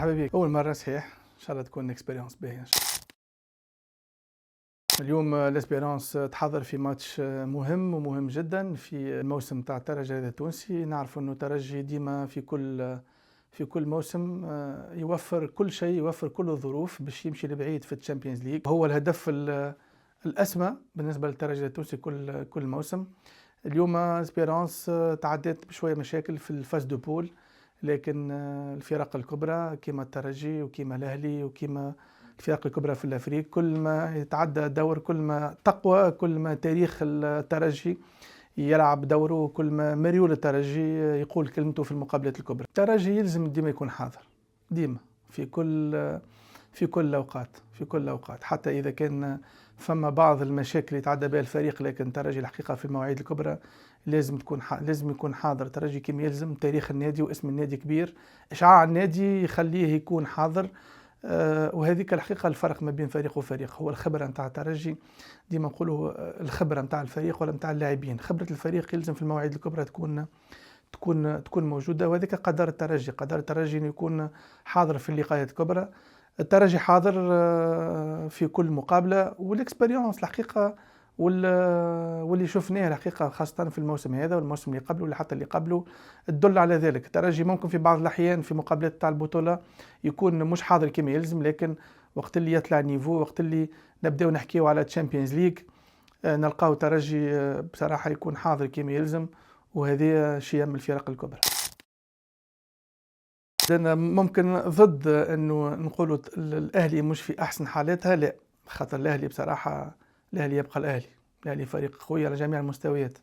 مرحبا بك. أول مرة صحيح، إن شاء الله تكون اكسبيريونس باهية إن شاء الله. اليوم الاسبيرونس تحضر في ماتش مهم ومهم جدا في الموسم تاع الترجي التونسي. نعرف انه الترجي ديما في كل موسم يوفر كل شيء، يوفر كل الظروف باش يمشي لبعيد في الشامبيونز ليج. هو الهدف الاسمى بالنسبه للترجي التونسي كل موسم. اليوم اسبيرونس تعدت بشويه مشاكل في الفاز دو بول، لكن الفرق الكبرى كما الترجي وكما الاهلي وكما الفرق الكبرى في الافريق كل ما يتعدى دور كل ما تقوى، كل ما تاريخ الترجي يلعب دوره، كل ما مريول الترجي يقول كلمته في المقابلات الكبرى. الترجي يلزم ديما يكون حاضر، ديما في كل الاوقات حتى اذا كان فما بعض المشاكل يتعدى بها الفريق، لكن الترجي الحقيقه في المواعيد الكبرى لازم يكون حاضر. الترجي كما يلزم، تاريخ النادي واسم النادي كبير، اشعاع النادي يخليه يكون حاضر. وهذيك الحقيقه الفرق ما بين فريق وفريق، هو الخبره نتاع الترجي. ديما نقولوا الخبره نتاع الفريق ولا نتاع اللاعبين. خبره الفريق يلزم في المواعيد الكبرى تكون موجوده، وهذيك قدر الترجي انه يكون حاضر في اللقاءات الكبرى. الترجي حاضر في كل مقابله، والاكسبيريونس الحقيقه واللي شفناه الحقيقه خاصه في الموسم هذا والموسم اللي قبله ولا حتى اللي قبله تدل على ذلك. الترجي ممكن في بعض الاحيان في مقابلات تاع البطوله يكون مش حاضر كما يلزم، لكن وقت اللي يطلع نيفو، وقت اللي نبداو نحكيو على تشامبيونز ليج، نلقاو الترجي بصراحه يكون حاضر كما يلزم، وهذه شيء من الفرق الكبرى. أنا ممكن ضد انه نقولوا الاهلي مش في احسن حالاتها، لا، خاطر الاهلي بصراحه الاهلي يبقى الاهلي فريق قوي على جميع المستويات.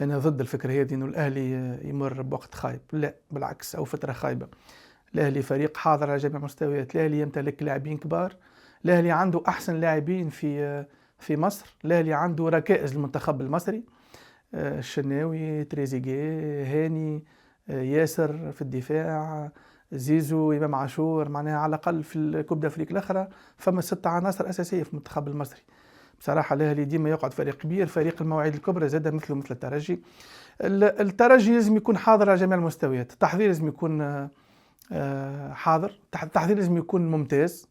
انا ضد الفكره هذه انه الاهلي يمر بوقت خايب، لا بالعكس، او فتره خايبه. الاهلي فريق حاضر على جميع المستويات، الاهلي يمتلك لاعبين كبار، الاهلي عنده احسن لاعبين في مصر، الاهلي عنده ركائز المنتخب المصري، الشناوي، تريزيجيه، هاني، ياسر في الدفاع، زيزو، امام عاشور. معناها على الاقل في الكوب دافريك الاخرى فما 6 عناصر اساسيه في المنتخب المصري. بصراحه الاهلي ديما يقعد فريق كبير، فريق المواعيد الكبرى زاد مثل الترجي. الترجي لازم يكون حاضر على جميع المستويات. التحضير لازم يكون حاضر، التحضير لازم يكون ممتاز،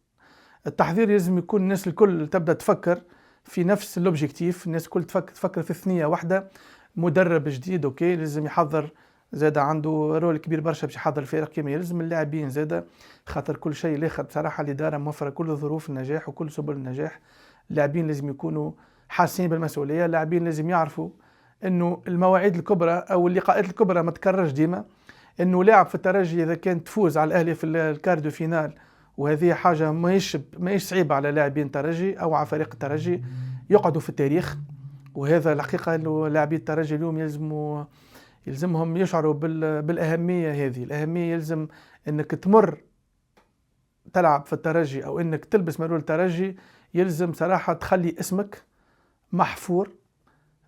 التحضير لازم يكون الناس الكل تبدا تفكر في نفس الاوبجيكتيف، الناس الكل تفكر في ثنيه واحده. مدرب جديد اوكي لازم يحضر، زاد عنده رول كبير برشا باش يحضر الفريق كما يلزم. اللاعبين زاد، خاطر كل شيء الاخر بصراحه الاداره موفره كل ظروف النجاح وكل سبل النجاح. اللاعبين لازم يكونوا حاسين بالمسؤوليه، اللاعبين لازم يعرفوا انه المواعيد الكبرى او اللقاءات الكبرى ما تكررش ديما. انه لاعب في الترجي اذا كان تفوز على الاهلي في الكاردو فينال، وهذه حاجه ماهيش صعيبه على لاعبين الترجي او على فريق الترجي، يقعدوا في التاريخ. وهذا الحقيقه انه لاعبي الترجي اليوم يلزمهم يشعروا بالاهميه هذه. الاهميه يلزم انك تمر تلعب في الترجي او انك تلبس مرول الترجي، يلزم صراحه تخلي اسمك محفور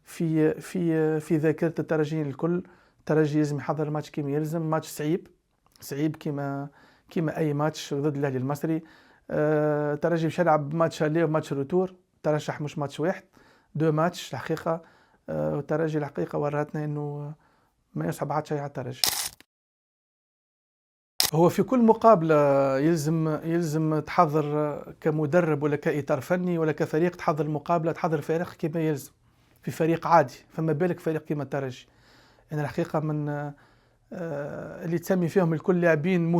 في ذاكره الترجيين الكل. الترجي لازم يحضر الماتش كما يلزم، ماتش صعيب كما اي ماتش ضد الاهلي المصري. الترجي باش يلعب ماتش اللي وماتش روتور، ترشح مش ماتش واحد، 2 ماتش الحقيقه. الترجي الحقيقه وراتنا انه ما يصعب عاد شيء على الترجي. هو في كل مقابله يلزم تحضر كمدرب ولا كاطار فني ولا كفريق، تحضر المقابله، تحضر الفريق كما يلزم. في فريق عادي، فما بالك فريق كما الترجي. انا الحقيقه من اللي تسمي فيهم الكل لاعبين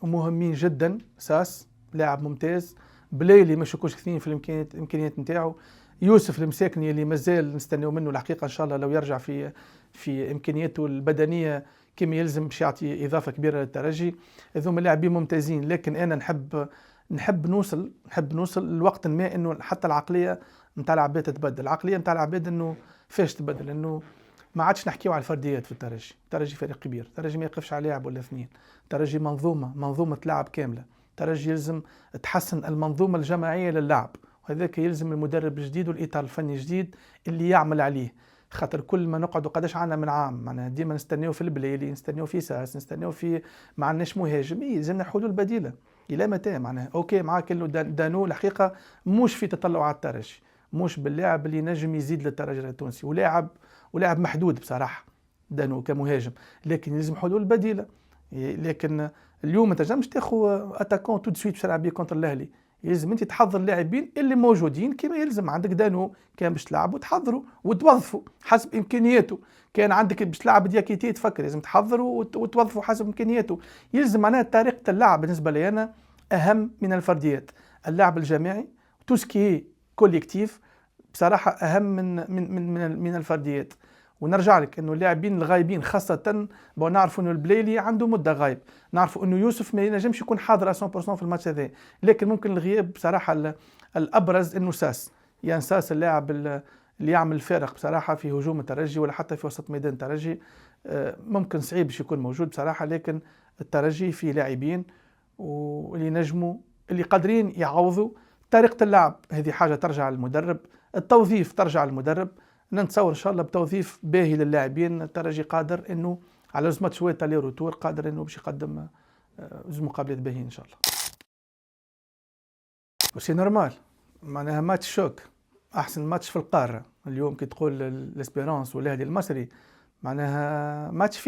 مهمين جدا. ساس لاعب ممتاز، بلايلي ما شكوش كثير في الامكانيات نتاعو، يوسف المساكني اللي مازال نستناو منه الحقيقه ان شاء الله لو يرجع في امكانياته البدنيه كما يلزم باش يعطي اضافه كبيره للترجي. هذوما لاعبين ممتازين، لكن انا نحب نوصل لوقت ما انه حتى العقليه نتاع العباد تتبدل. العقليه نتاع العباد انه فاش تبدل، انه ما عادش نحكيو على الفرديات في الترجي فريق كبير، الترجي ما يقفش على لاعب ولا 2، الترجي منظومه لعب كامله. الترجي يلزم تحسن المنظومه الجماعيه للعب، وهذاك يلزم المدرب الجديد والاطار الفني الجديد اللي يعمل عليه. خاطر كل ما نقعدوا قداش عنا من عام معناها ديما نستناو في البليلي، نستناو في ساس، نستناو في ما عندناش مهاجم، يلزمنا حلول بديله. الى متى معناها؟ اوكي معاك دانو الحقيقه مش في تطلعات الترجي، مش باللاعب اللي نجم يزيد للترجي التونسي، ولاعب محدود بصراحه دانو كمهاجم، لكن يلزم حلول بديله. لكن اليوم ما تنجمش تاخذ اتاكون تو سويت باش تلعب بيه كونتر الاهلي، يلزم انت تحضر اللاعبين اللي موجودين كما يلزم. عندك دانو كان باش تلعبوا تحضروا وتوظفوا حسب امكانياته، كان عندك باش تلعب دياكيتي تفكر لازم تحضروا وتوظفوا حسب امكانياته. يلزم معناها طريقه اللعب بالنسبه لي انا اهم من الفرديات. اللعب الجماعي تو سكي كوليكتيف بصراحه اهم من الفرديات. ونرجع لك انه اللاعبين الغايبين خاصه نعرفوا انه البليلي عنده مده غايب، نعرفوا انه يوسف ما ينجمش يكون حاضر 100% في الماتش هذا، لكن ممكن الغياب بصراحه الابرز انه ساس، يعني ساس اللاعب اللي يعمل فارق بصراحه في هجوم الترجي ولا حتى في وسط ميدان الترجي. ممكن صعيب باش يكون موجود بصراحه، لكن الترجي فيه لاعبين واللي نجموا اللي قادرين يعوضوا. طريقه اللعب هذه حاجه ترجع للمدرب، التوظيف ترجع للمدرب. نتصور ان شاء الله بتوظيف باهي للاعبين الترجي قادر انه على زمات شويه تالي روتور قادر انه باش يقدم زوج مقابلات باهيين ان شاء الله. وسي نورمال معناها ماتش شوك، احسن ماتش في القاره اليوم كي تقول الاسبيرونس والاهلي المصري، معناها ماتش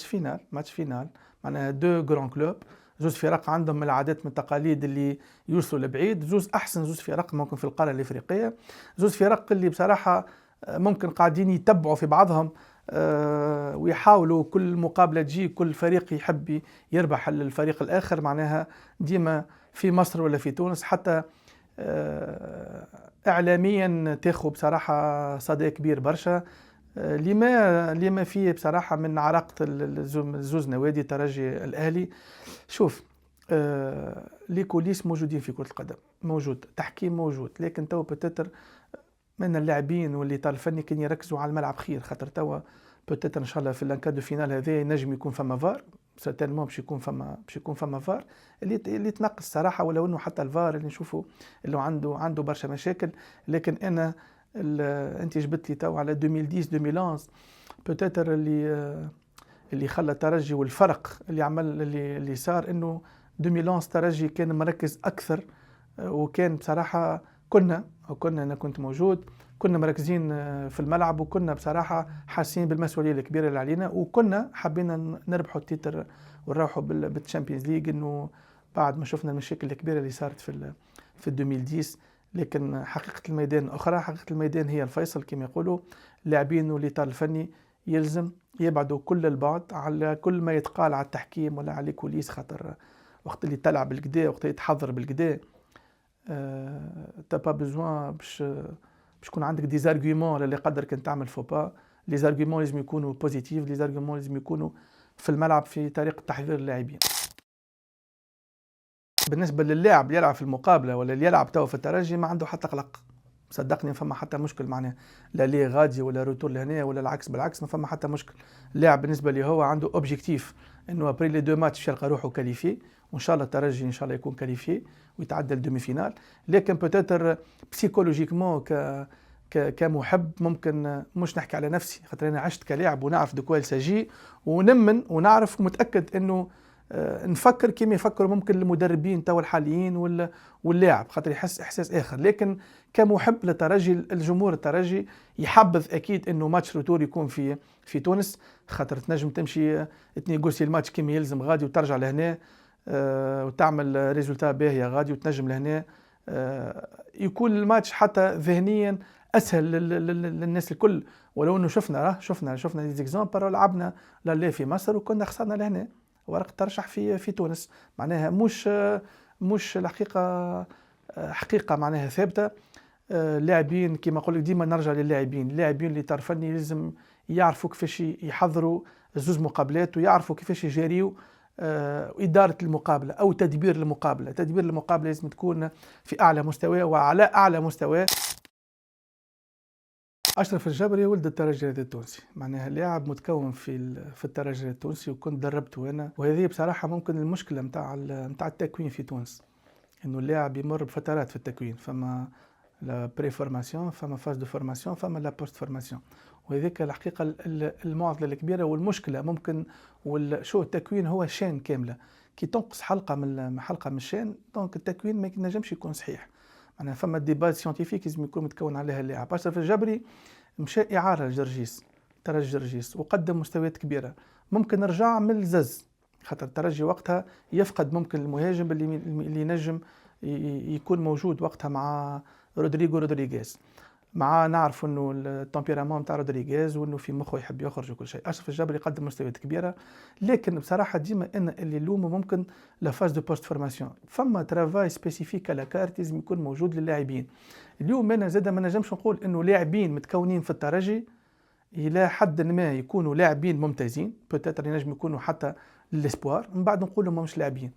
فينال معناها دو غران كلوب، زوج فرق عندهم العادات من التقاليد اللي يوصلوا لبعيد، زوج احسن زوج فرق ممكن في القاره الافريقيه، زوج فرق اللي بصراحه ممكن قاعدين يتبعوا في بعضهم ويحاولوا كل مقابله تجي كل فريق يحب يربح الفريق الاخر. معناها ديما في مصر ولا في تونس حتى اعلاميا تاخذ بصراحه صدى كبير برشا لما فيه بصراحه من عراقه الزوز نوادي الترجي الاهلي. شوف لي كوليس موجودين في كره القدم، موجود تحكيم موجود، لكن تو بتتر من اللاعبين واللي طال الفني كان يركزوا على الملعب خير، خاطر توا بتتر ان شاء الله في الانكادو فينال هذا ينجم يكون فما فار سيرتينمون باش يكون فما فار اللي تنقص صراحه، ولو انه حتى الفار اللي نشوفه اللي عنده برشا مشاكل. لكن انا انت جبت لي تو على 2010 2011 بوتيتر اللي خلى الترجي والفرق اللي عمل اللي صار انه 2011 الترجي كان مركز اكثر، وكان بصراحه كنا انا كنت موجود، كنا مركزين في الملعب، وكنا بصراحه حاسين بالمسؤوليه الكبيره اللي علينا، وكنا حبينا نربحوا التيتر ونروحوا بالتشامبيونز ليج، انه بعد ما شفنا المشاكل الكبيره اللي صارت في 2010. لكن حقيقه الميدان اخرى، حقيقه الميدان هي الفيصل كما يقولوا. اللاعبين والاطار الفني يلزم يبعدوا كل البعد على كل ما يتقال على التحكيم ولا على الكوليس، خاطر وقت اللي تلعب بالكدا وقت اللي تحضر بالكدا تا با بيزوان باش يكون عندك دي زارغيومون اللي قدر كان تعمل فوبا. لي زارغيومون لازم يكونوا بوزيتيف، لي زارغيومون لازم يكونوا في الملعب في طريقه تحضير اللاعبين. بالنسبه للاعب اللي يلعب في المقابله ولا اللي يلعب توا في الترجي ما عنده حتى قلق، صدقني ما فما حتى مشكل معناه، لا ليه غادي ولا روتور لهنا ولا العكس، بالعكس ما فما حتى مشكل. اللاعب بالنسبه لي هو عنده اوبجيكتيف انه ابري لي دو ماتش يلقى روحه كاليفي، وان شاء الله الترجي ان شاء الله يكون كاليفي ويتعدى الدومي فينال. لكن بوتيتر بسيكولوجيكمون كمحب ممكن مش نحكي على نفسي، خاطر انا عشت كلاعب ونعرف دو كوال ساجي، ونمن ونعرف ومتاكد انه نفكر كيما يفكروا ممكن المدربين توا الحاليين واللاعب، خاطر يحس احساس اخر. لكن كمحب للترجي الجمهور الترجي يحبذ اكيد انه ماتش روتور يكون في تونس، خاطر تنجم تمشي تنيغوسي الماتش كيما يلزم غادي وترجع لهنا وتعمل ريزولتا باهيه غادي وتنجم لهنا، يكون الماتش حتى ذهنيا اسهل للناس الكل. ولو انه شفنا دي زيكزامبل، لعبنا لا في مصر وكنا خسرنا لهنا ورق ترشح في تونس، معناها مش الحقيقه حقيقه معناها ثابته. اللاعبين كما نقول لك ديما نرجع للاعبين، اللاعبين اللي طرفني لازم يعرفوا كيفاش يحضروا زوج مقابلات ويعرفوا كيفاش يجاريوا إدارة المقابلة أو تدبير المقابلة لازم تكون في أعلى مستوى وعلى أعلى مستوى. أشرف الجبري ولد الترجي التونسي، معناها لاعب متكون في الترجي التونسي وكنت دربته أنا، وهذه بصراحة ممكن المشكلة متاع التكوين في تونس، إنه اللاعب يمر بفترات في التكوين، فما لا بري فورماسيون، فما فاز دو فورماسيون، فما لا بوست فورماسيون، وهذيك الحقيقة المعضلة الكبيرة والمشكلة ممكن. شو التكوين هو شان كاملة، كي تنقص حلقة من الشان دونك التكوين ما ينجمش يكون صحيح. معناها فما ديبات سيونتيفيك لازم يكون متكون عليها اللاعب. أشرف الجبري مشى إعارة لجرجيس، ترجي جرجيس وقدم مستويات كبيرة، ممكن رجع من الزز خاطر الترجي وقتها يفقد ممكن المهاجم اللي ينجم يكون موجود وقتها مع رودريغيز. مع نعرف انه التمبيرامون نتاع رودريغيز وانه في مخه يحب يخرج وكل شيء. اشرف الجبري قدم مستويات كبيره، لكن بصراحه ديما ان اللي يلومه ممكن لا فاز دو بوست فورماسيون. فما ترافاي سبيسيفيك على كارت لازم يكون موجود للاعبين. اليوم انا زاد ما نجمش نقول انه لاعبين متكونين في الترجي الى حد ما يكونوا لاعبين ممتازين، بوتيتر ينجم يكونوا حتى للاسبوار، من بعد نقولوا ماهمش لاعبين،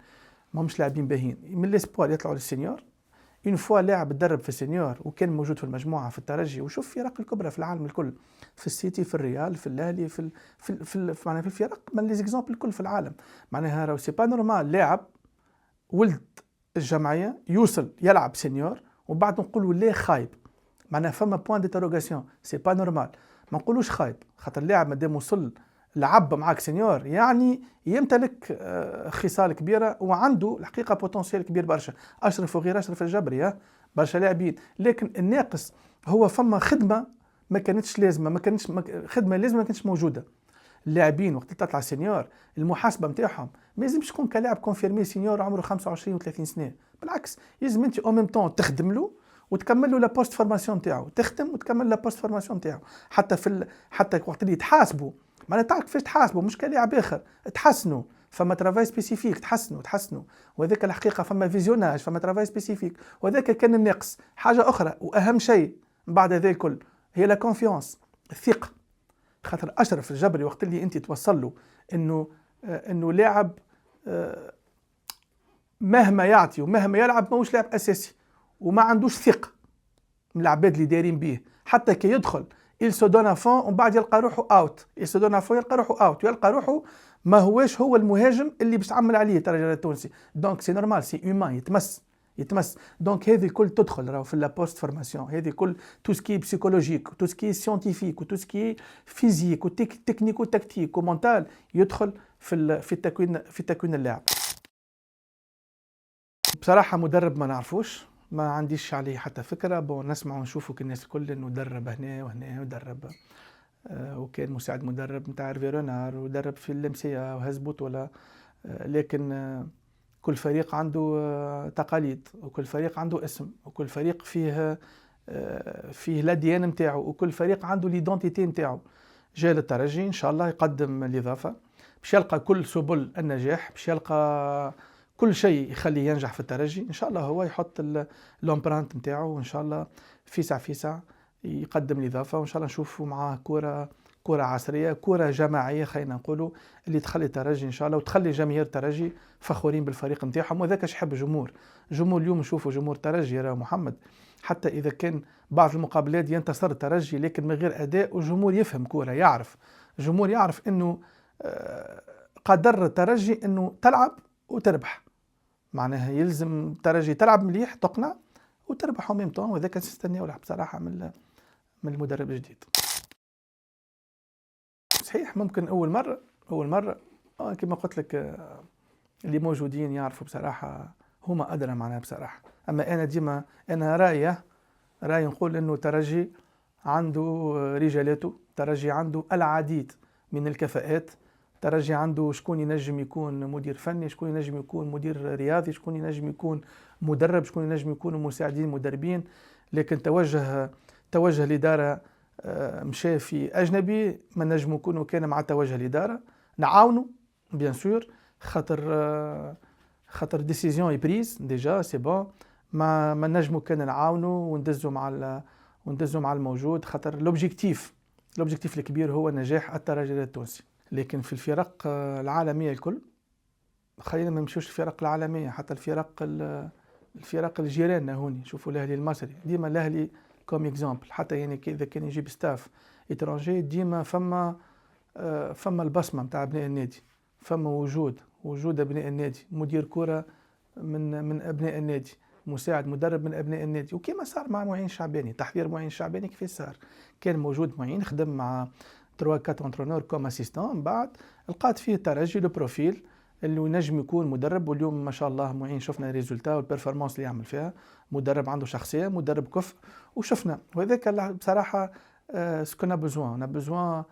ماهمش لاعبين باهين، من الاسبوار يطلعوا للسينيور. اون فوا لاعب تدرب في السينيور وكان موجود في المجموعه في الترجي، وشوف فرق الكبرى في العالم الكل، في السيتي، في الريال، في الاهلي، معناها في الفرق من لي زيكزامبل الكل في العالم. معناها راهو سي با نورمال لاعب ولد الجمعيه يوصل يلعب سينيور وبعد نقولوا ليه خايب. معناها فما بوان ديتروغاسيون، سي با نورمال. ما نقولوش خايب، خاطر اللاعب مادام وصل لعب معاك سينيور يعني يمتلك خصال كبيره وعنده الحقيقه بوتنسيال كبير برشا. اشرف وغير اشرف الجبري برشا لاعبين، لكن الناقص هو فما خدمه ما كانتش لازمه، خدمه لازمه ما كانتش موجوده. اللاعبين وقت تطلع سينيور المحاسبه نتاعهم ما يلزمش تكون كلاعب كونفيرمي سينيور عمره 25 و30 سنه، بالعكس يلزم انت او ميم طون تخدم له وتكمل له لا بوست فورماسيون نتاعو، تخدم وتكمل لا بوست فورماسيون نتاعو. حتى وقت اللي تحاسبوا معناها تعرف كيفاش تحاسبوا، مش كلاعب اخر تحسنوا، فما ترافاي سبيسيفيك تحسنوا، وهذاك الحقيقه فما فيزيوناج، فما ترافاي سبيسيفيك، وهذاك كان الناقص. حاجه اخرى واهم شيء بعد هذا الكل هي لا كونفيونس، الثقه. خاطر اشرف الجبري وقت اللي انت توصل له انه لاعب مهما يعطي ومهما يلعب ماهوش لاعب اساسي وما عندوش ثقه من العباد اللي دايرين بيه، حتى كي يدخل il se donne à fond ومن بعد يلقى روحه اوت، يلقى روحه ما هواش هو المهاجم اللي باش تعمل عليه الترجي التونسي. دونك سي نورمال، سي هيومان، يتمس. دونك هذه الكل تدخل راهو في لا بوست فورماسيون، هذه كل تو سكي بسيكولوجيك تو سكي سيانتيفيك تو سكي فيزيك وتكنيك وتكتيك ومونتال يدخل في تكوين اللاعب. بصراحه مدرب ما نعرفوش، ما عنديش عليه حتى فكرة. نسمع ونشوفوا كالناس الكل انه درب هنا وهنا ودرب وكان مساعد مدرب نتاع هيرفي رونار ودرب في الامسية وهز بطولة. لكن كل فريق عنده تقاليد وكل فريق عنده اسم وكل فريق فيه الاديان نتاعو وكل فريق عنده ليدونتيتي نتاعو. جاء للترجي ان شاء الله يقدم الاضافة، باش يلقى كل سبل النجاح، باش يلقى كل شيء يخليه ينجح في الترجي. ان شاء الله هو يحط لومبرانت نتاعو وان شاء الله فيسع يقدم الاضافه، وان شاء الله نشوفوا معاه كره عصريه، كره جماعيه خلينا نقولوا، اللي تخلي الترجي ان شاء الله وتخلي جماهير الترجي فخورين بالفريق نتاعهم. وذاك اش يحب الجمهور اليوم نشوفوا جمهور الترجي راه محمد، حتى اذا كان بعض المقابلات ينتصر الترجي لكن من غير اداء، والجمهور يفهم كوره، يعرف الجمهور يعرف انه قدر الترجي انه تلعب وتربح. معناها يلزم الترجي تلعب مليح تقنع وتربح ميم طون، وذاك نستناو بصراحه من المدرب الجديد. صحيح ممكن اول مره كما قلت لك اللي موجودين يعرفوا بصراحه، هما ادرى معناها بصراحه. اما انا ديما راي نقول انه الترجي عنده رجالاته، الترجي عنده العديد من الكفاءات، الترجي عنده شكون ينجم يكون مدير فني، شكون ينجم يكون مدير رياضي، شكون ينجم يكون مدرب، شكون ينجم يكونوا مساعدين مدربين. لكن توجه الإدارة مشى في أجنبي، ما نجم نكونوا كان مع توجه الإدارة نعاونوا بيان سور، خاطر ديسيزيون بريز ديجا سي بون، ما نجموا كان نعاونوا وندزوا مع الموجود، خاطر لوبجيكتيف الكبير هو نجاح الترجي التونسي. لكن في الفرق العالمية الكل، خلينا ما نمشيوش الفرق العالمية، حتى الفرق الجيران هوني، شوفوا الأهلي المصري ديما الأهلي كوم اكزامبل، حتى يعني إذا كان يجيب ستاف إترانجي ديما فما البصمة متاع أبناء النادي، فما وجود أبناء النادي، مدير كرة من أبناء النادي، مساعد مدرب من أبناء النادي. وكما صار مع معين شعباني، تحضير معين شعباني كيف صار، كان موجود معين خدم مع 3-4 انترونور كوم اسيستون، من بعد لقات فيه الترجي لو بروفيل اللي ينجم يكون مدرب. واليوم ما شاء الله معين شفنا الريزولتا والبرفورمانس اللي يعمل فيها، مدرب عنده شخصيه، مدرب كفء وشفنا. وهذاك بصراحه سكنا بوزوان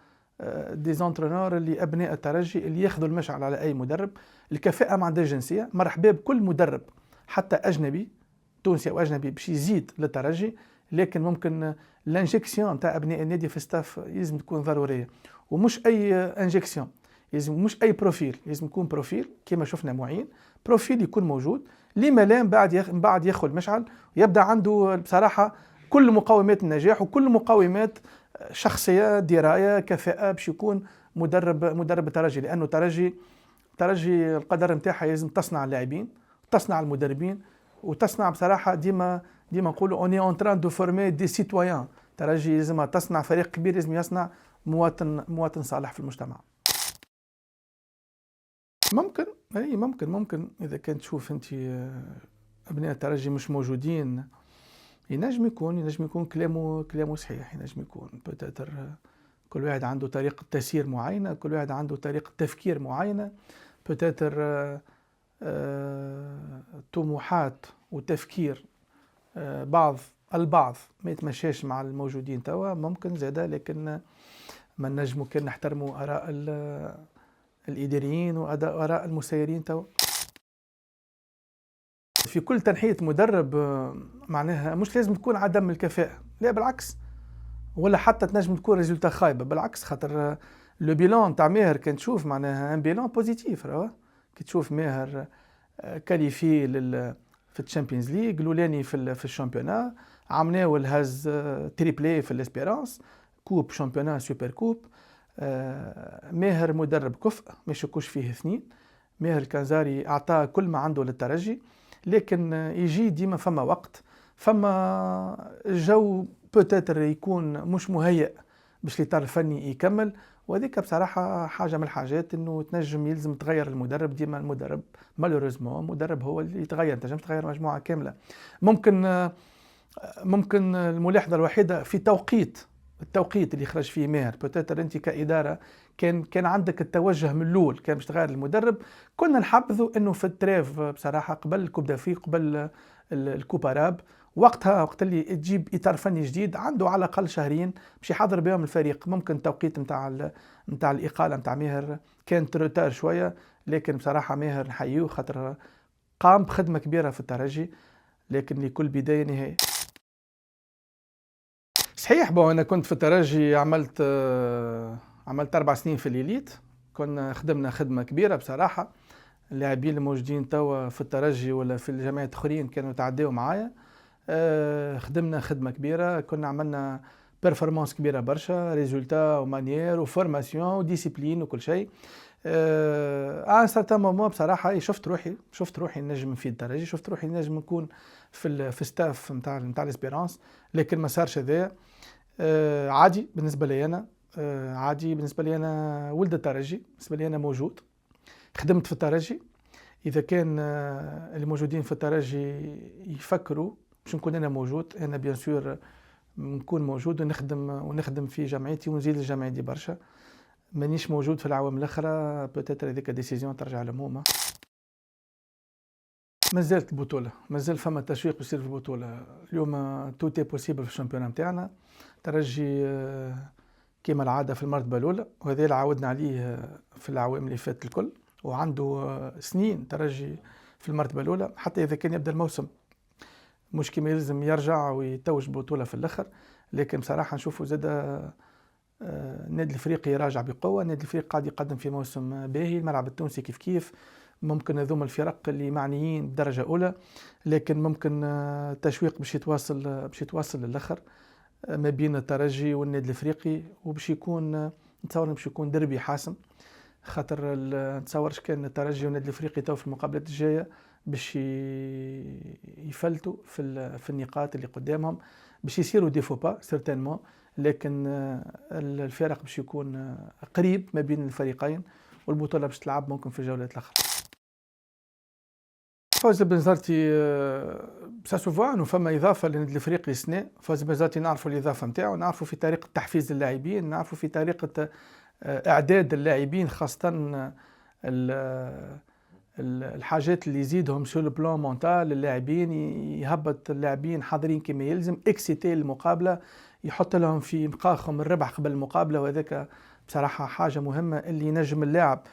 دي زونترونور اللي ابناء الترجي اللي ياخذوا المشعل على اي مدرب. الكفاءه ما عندهاش جنسيه، مرحبا بكل مدرب حتى اجنبي تونسي او اجنبي باش يزيد للترجي، لكن ممكن الانجكسيون تاع ابناء النادي في ستاف لازم تكون ضروريه، ومش اي انجكسيون، لازم مش اي بروفيل، لازم يكون بروفيل كما شفنا معين، بروفيل يكون موجود لما لا من بعد ياخذ المشعل ويبدا عنده بصراحه كل مقومات النجاح وكل مقومات شخصيه، درايه، كفاءه باش يكون مدرب الترجي. لانه ترجي القدر نتاعها لازم تصنع اللاعبين، تصنع المدربين، وتصنع بصراحه ديما نقولوا اوني اون تران دو فورمي دي سيتويان. ترجي لازم تصنع فريق كبير، لازم يصنع مواطن صالح في المجتمع. ممكن ممكن اذا كنت تشوف انت ابناء الترجي مش موجودين، ينجم يكون كلامه صحيح، ينجم يكون بتاتر كل واحد عنده طريقة تسيير معينة، كل واحد عنده طريقة تفكير معينة، بتاتر طموحات وتفكير البعض ما يتمشاش مع الموجودين توا، ممكن زادا، لكن ما نجموا كان نحترموا آراء الإداريين وآراء المسيرين توا. في كل تنحية مدرب معناها مش لازم تكون عدم الكفاءة، لا بالعكس، ولا حتى تنجم تكون ريزولتا خايبة، بالعكس، خاطر لو بيلون تاع ماهر كان تشوف معناها ان بيلون بوزيتيف، راهو كي تشوف ماهر كاليفي في الشامبيونز ليغ الاولاني في الشامبيونا، عملناه الهاز تريبلي في الاسبيرانس، كوب شامبيونا سوبر كوب. ماهر مدرب كفء ما يشكوش فيه اثنين، ماهر الكنزاري اعطاه كل ما عنده للترجي، لكن يجي ديما فما وقت، فما جو بوتيتر يكون مش مهيئ باش الاطار الفني يكمل، وهذيك بصراحه حاجه من الحاجات انه يلزم تغير المدرب. ديما المدرب مالوريزمون المدرب هو اللي يتغير، تنجم تغير مجموعه كامله. ممكن الملاحظه الوحيده في التوقيت اللي خرج فيه ماهر، بوتيتر انت كاداره كان عندك التوجه من الاول كان باش تغير المدرب، كنا نحبذوا انه في التريف بصراحه قبل الكوب دافريق، قبل الكوب اراب، وقت اللي تجيب اطار فني جديد عنده على الاقل شهرين باش يحضر بهم الفريق. ممكن التوقيت نتاع الاقاله نتاع ماهر كانت روتار شويه، لكن بصراحه ماهر نحييه خاطر قام بخدمه كبيره في الترجي، لكن لكل بدايه نهايه. صحيح، انا كنت في الترجي، عملت 4 سنين في الليليت، كنا خدمنا خدمه كبيره بصراحه. اللاعبين الموجودين توا في الترجي ولا في الجامعات الاخرين كانوا تعداو معايا، خدمنا خدمه كبيره، كنا عملنا بيرفورمانس كبيره برشا، ريزولتا ومانيير وفورماسيون وديسيبلين وكل شيء. ان سارتان مومون بصراحه شفت روحي نجم في الترجي، شفت روحي نجم نكون في ستاف نتاع الاسبيرانس، لكن ما صارش هذايا. عادي بالنسبه لي انا، ولد الترجي بالنسبه لي انا موجود، خدمت في الترجي. اذا كان اللي موجودين في الترجي يفكروا باش نكون انا موجود، انا بيان سور نكون موجود ونخدم في جمعيتي ونزيد الجمعيه دي برشا. مانيش موجود في العوام الاخرى، بوتيتر هذيك ديسيزيون ترجع لهم هما. مازالت البطوله، مازال فما تشويق يصير في البطوله. اليوم توتي بوسيبل في الشامبيون نتاعنا، ترجي كما العاده في المرتبه الاولى، وهذا اللي عودنا عليه في العوام اللي فاتت الكل، وعنده سنين ترجي في المرتبه الاولى. حتى اذا كان يبدا الموسم مش كما يلزم يرجع ويتوج بطوله في الاخر، لكن بصراحه نشوفوا زاد النادي الافريقي راجع بقوه، النادي الافريقي قاعد يقدم في موسم باهي، الملعب التونسي كيف ممكن هذوما الفرق اللي معنيين بدرجه اولى، لكن ممكن تشويق باش يتواصل للاخر ما بين الترجي والنادي الافريقي، وباش يكون نتصور باش يكون دربي حاسم، خاطر نتصورش كان الترجي والنادي الافريقي تو في المقابلات الجايه باش يفلتوا في النقاط اللي قدامهم، باش يصيروا دي فوبا سيرتينمون، لكن الفرق باش يكون قريب ما بين الفريقين، والبطوله باش تلعب ممكن في الجولات الاخرى. فوز بنزرتي ساسوفوا انه فما اضافه للنادي الافريقي السنه. فوز بنزرتي نعرفوا الاضافه نتاعو، نعرفوا في طريقه تحفيز اللاعبين، نعرفوا في طريقه اعداد اللاعبين، خاصه الحاجات اللي يزيدهم سو لو بلان مونتال، اللاعبين يهبط اللاعبين حاضرين كما يلزم، اكسيتي المقابله، يحط لهم في مقاخهم الربح قبل المقابله، وهذاك بصراحة حاجة مهمة اللي ينجم اللاعب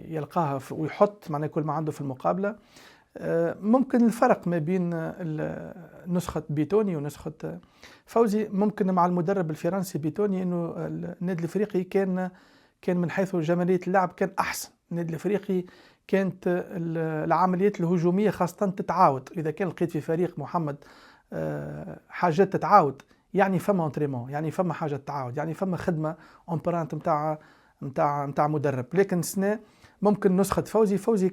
يلقاها ويحط معناها كل ما عنده في المقابلة. ممكن الفرق ما بين نسخة بيتوني ونسخة فوزي ممكن مع المدرب الفرنسي بيتوني انه النادي الافريقي كان من حيث جمالية اللعب كان احسن. النادي الافريقي كانت العمليات الهجومية خاصة تتعاود. اذا كان لقيت في فريق محمد حاجات تتعاود، يعني فما انتريمون، يعني فما حاجة تتعاود، يعني فما خدمة امبرانت نتاع مدرب. لكن السنة ممكن نسخة فوزي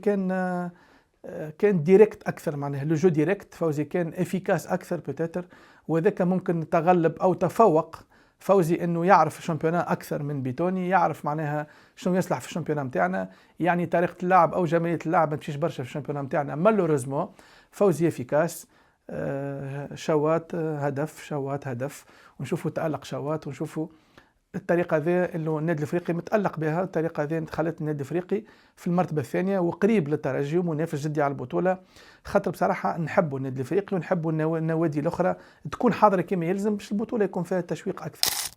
كان ديريكت اكثر، معناها لو جو ديريكت. فوزي كان افيكاس اكثر بوتيتر، وذاك ممكن تغلب او تفوق فوزي انه يعرف الشامبيونا اكثر من بيتوني، يعرف معناها شنو يصلح في الشامبيونا نتاعنا، يعني طريقه اللعب او جماليه اللعب ما تمشيش برشا في الشامبيونا نتاعنا. مالوريزمون فوزي افيكاس، شوات هدف، شوات هدف، ونشوفوا تألق شوات، ونشوفوا الطريقه ذا اللي النادي الافريقي متالق بها. الطريقه ذا خلت النادي الافريقي في المرتبه الثانيه وقريب للترجي ومنافس جدي على البطوله. خاطر بصراحه نحبوا النادي الافريقي ونحبوا النوادي الاخرى تكون حاضره كما يلزم باش البطوله يكون فيها تشويق اكثر.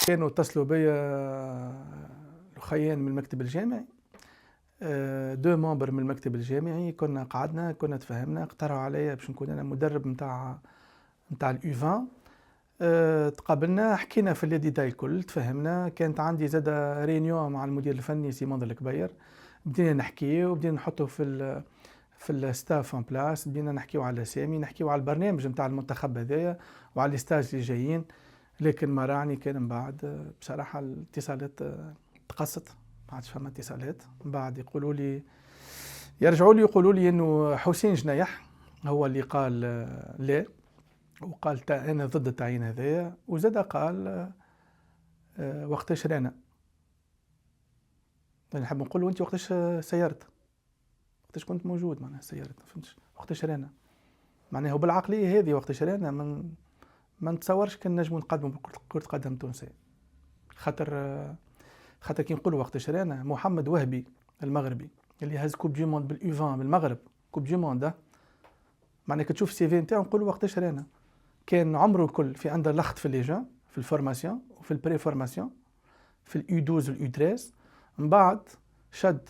كانوا اتصلوا بيا الاخيان من المكتب الجامعي، دو ممبر من المكتب الجامعي، كنا تفاهمنا، اقترحوا عليا باش نكون انا مدرب نتاع اليو 20. تقابلنا، حكينا في الديتاي الكل، تفهمنا. كانت عندي زاد رينيون مع المدير الفني سيمون الكبير، بدينا نحكي وبدينا نحطه في الستاف اون بلاس، بدينا نحكيو على الاسامي، نحكيو على البرنامج نتاع المنتخب هذايا وعلى الستاج اللي جايين. لكن ما راني كان من بعد بصراحه الاتصالات تقصت، ما عادش فما اتصالات. من بعد يقولوا لي، يرجعوا لي يقولوا لي انه حسين جنيح هو اللي قال لا، وقال انا ضد التعيين هذايا، وزاد قال وقتاش رانا. نحب نقول له انت وقتاش سيرت، وقتاش كنت موجود، معناها سيرت، ما فهمتش وقتاش رانا، معناها بالعقليه هذه وقتاش رانا ما نتصورش كان نجموا نقدموا كرة قدم تونسية. خاطر كي نقولوا وقتاش رانا، محمد وهبي المغربي اللي هز كوب دي موند باليو 20 بالمغرب، كوب دي موند، معناها كتشوف السي في نتاعو نقولوا وقتاش رانا. كان عمره الكل في اندرلخت في ليجون، في الفورماسيون وفي البري فورماسيون، في اليو 12 واليو 13. من بعد شد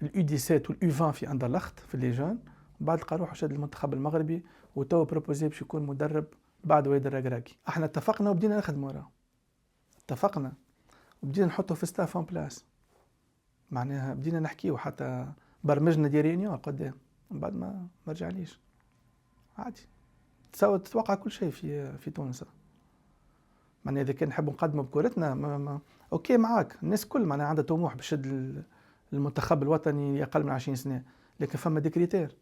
اليو 17 واليو 20 في اندرلخت في ليجون. من بعد لقى روحه شد المنتخب المغربي، وتو بروبوزي باش يكون مدرب بعد وليد الركراكي. احنا اتفقنا وبدينا نخدموا وراه، اتفقنا وبدينا نحطه في ستاف اون بلاس، معناها بدينا نحكيو، حتى برمجنا دي ريونيون قدام. من بعد ما رجعليش، عادي تتوقع كل شيء في تونس. معناها اذا كان نحب نقدموا بكورتنا اوكي معاك، الناس كل معناها عندها طموح باش تشد المنتخب الوطني اقل من 20 سنه، لكن فما دي كريتير،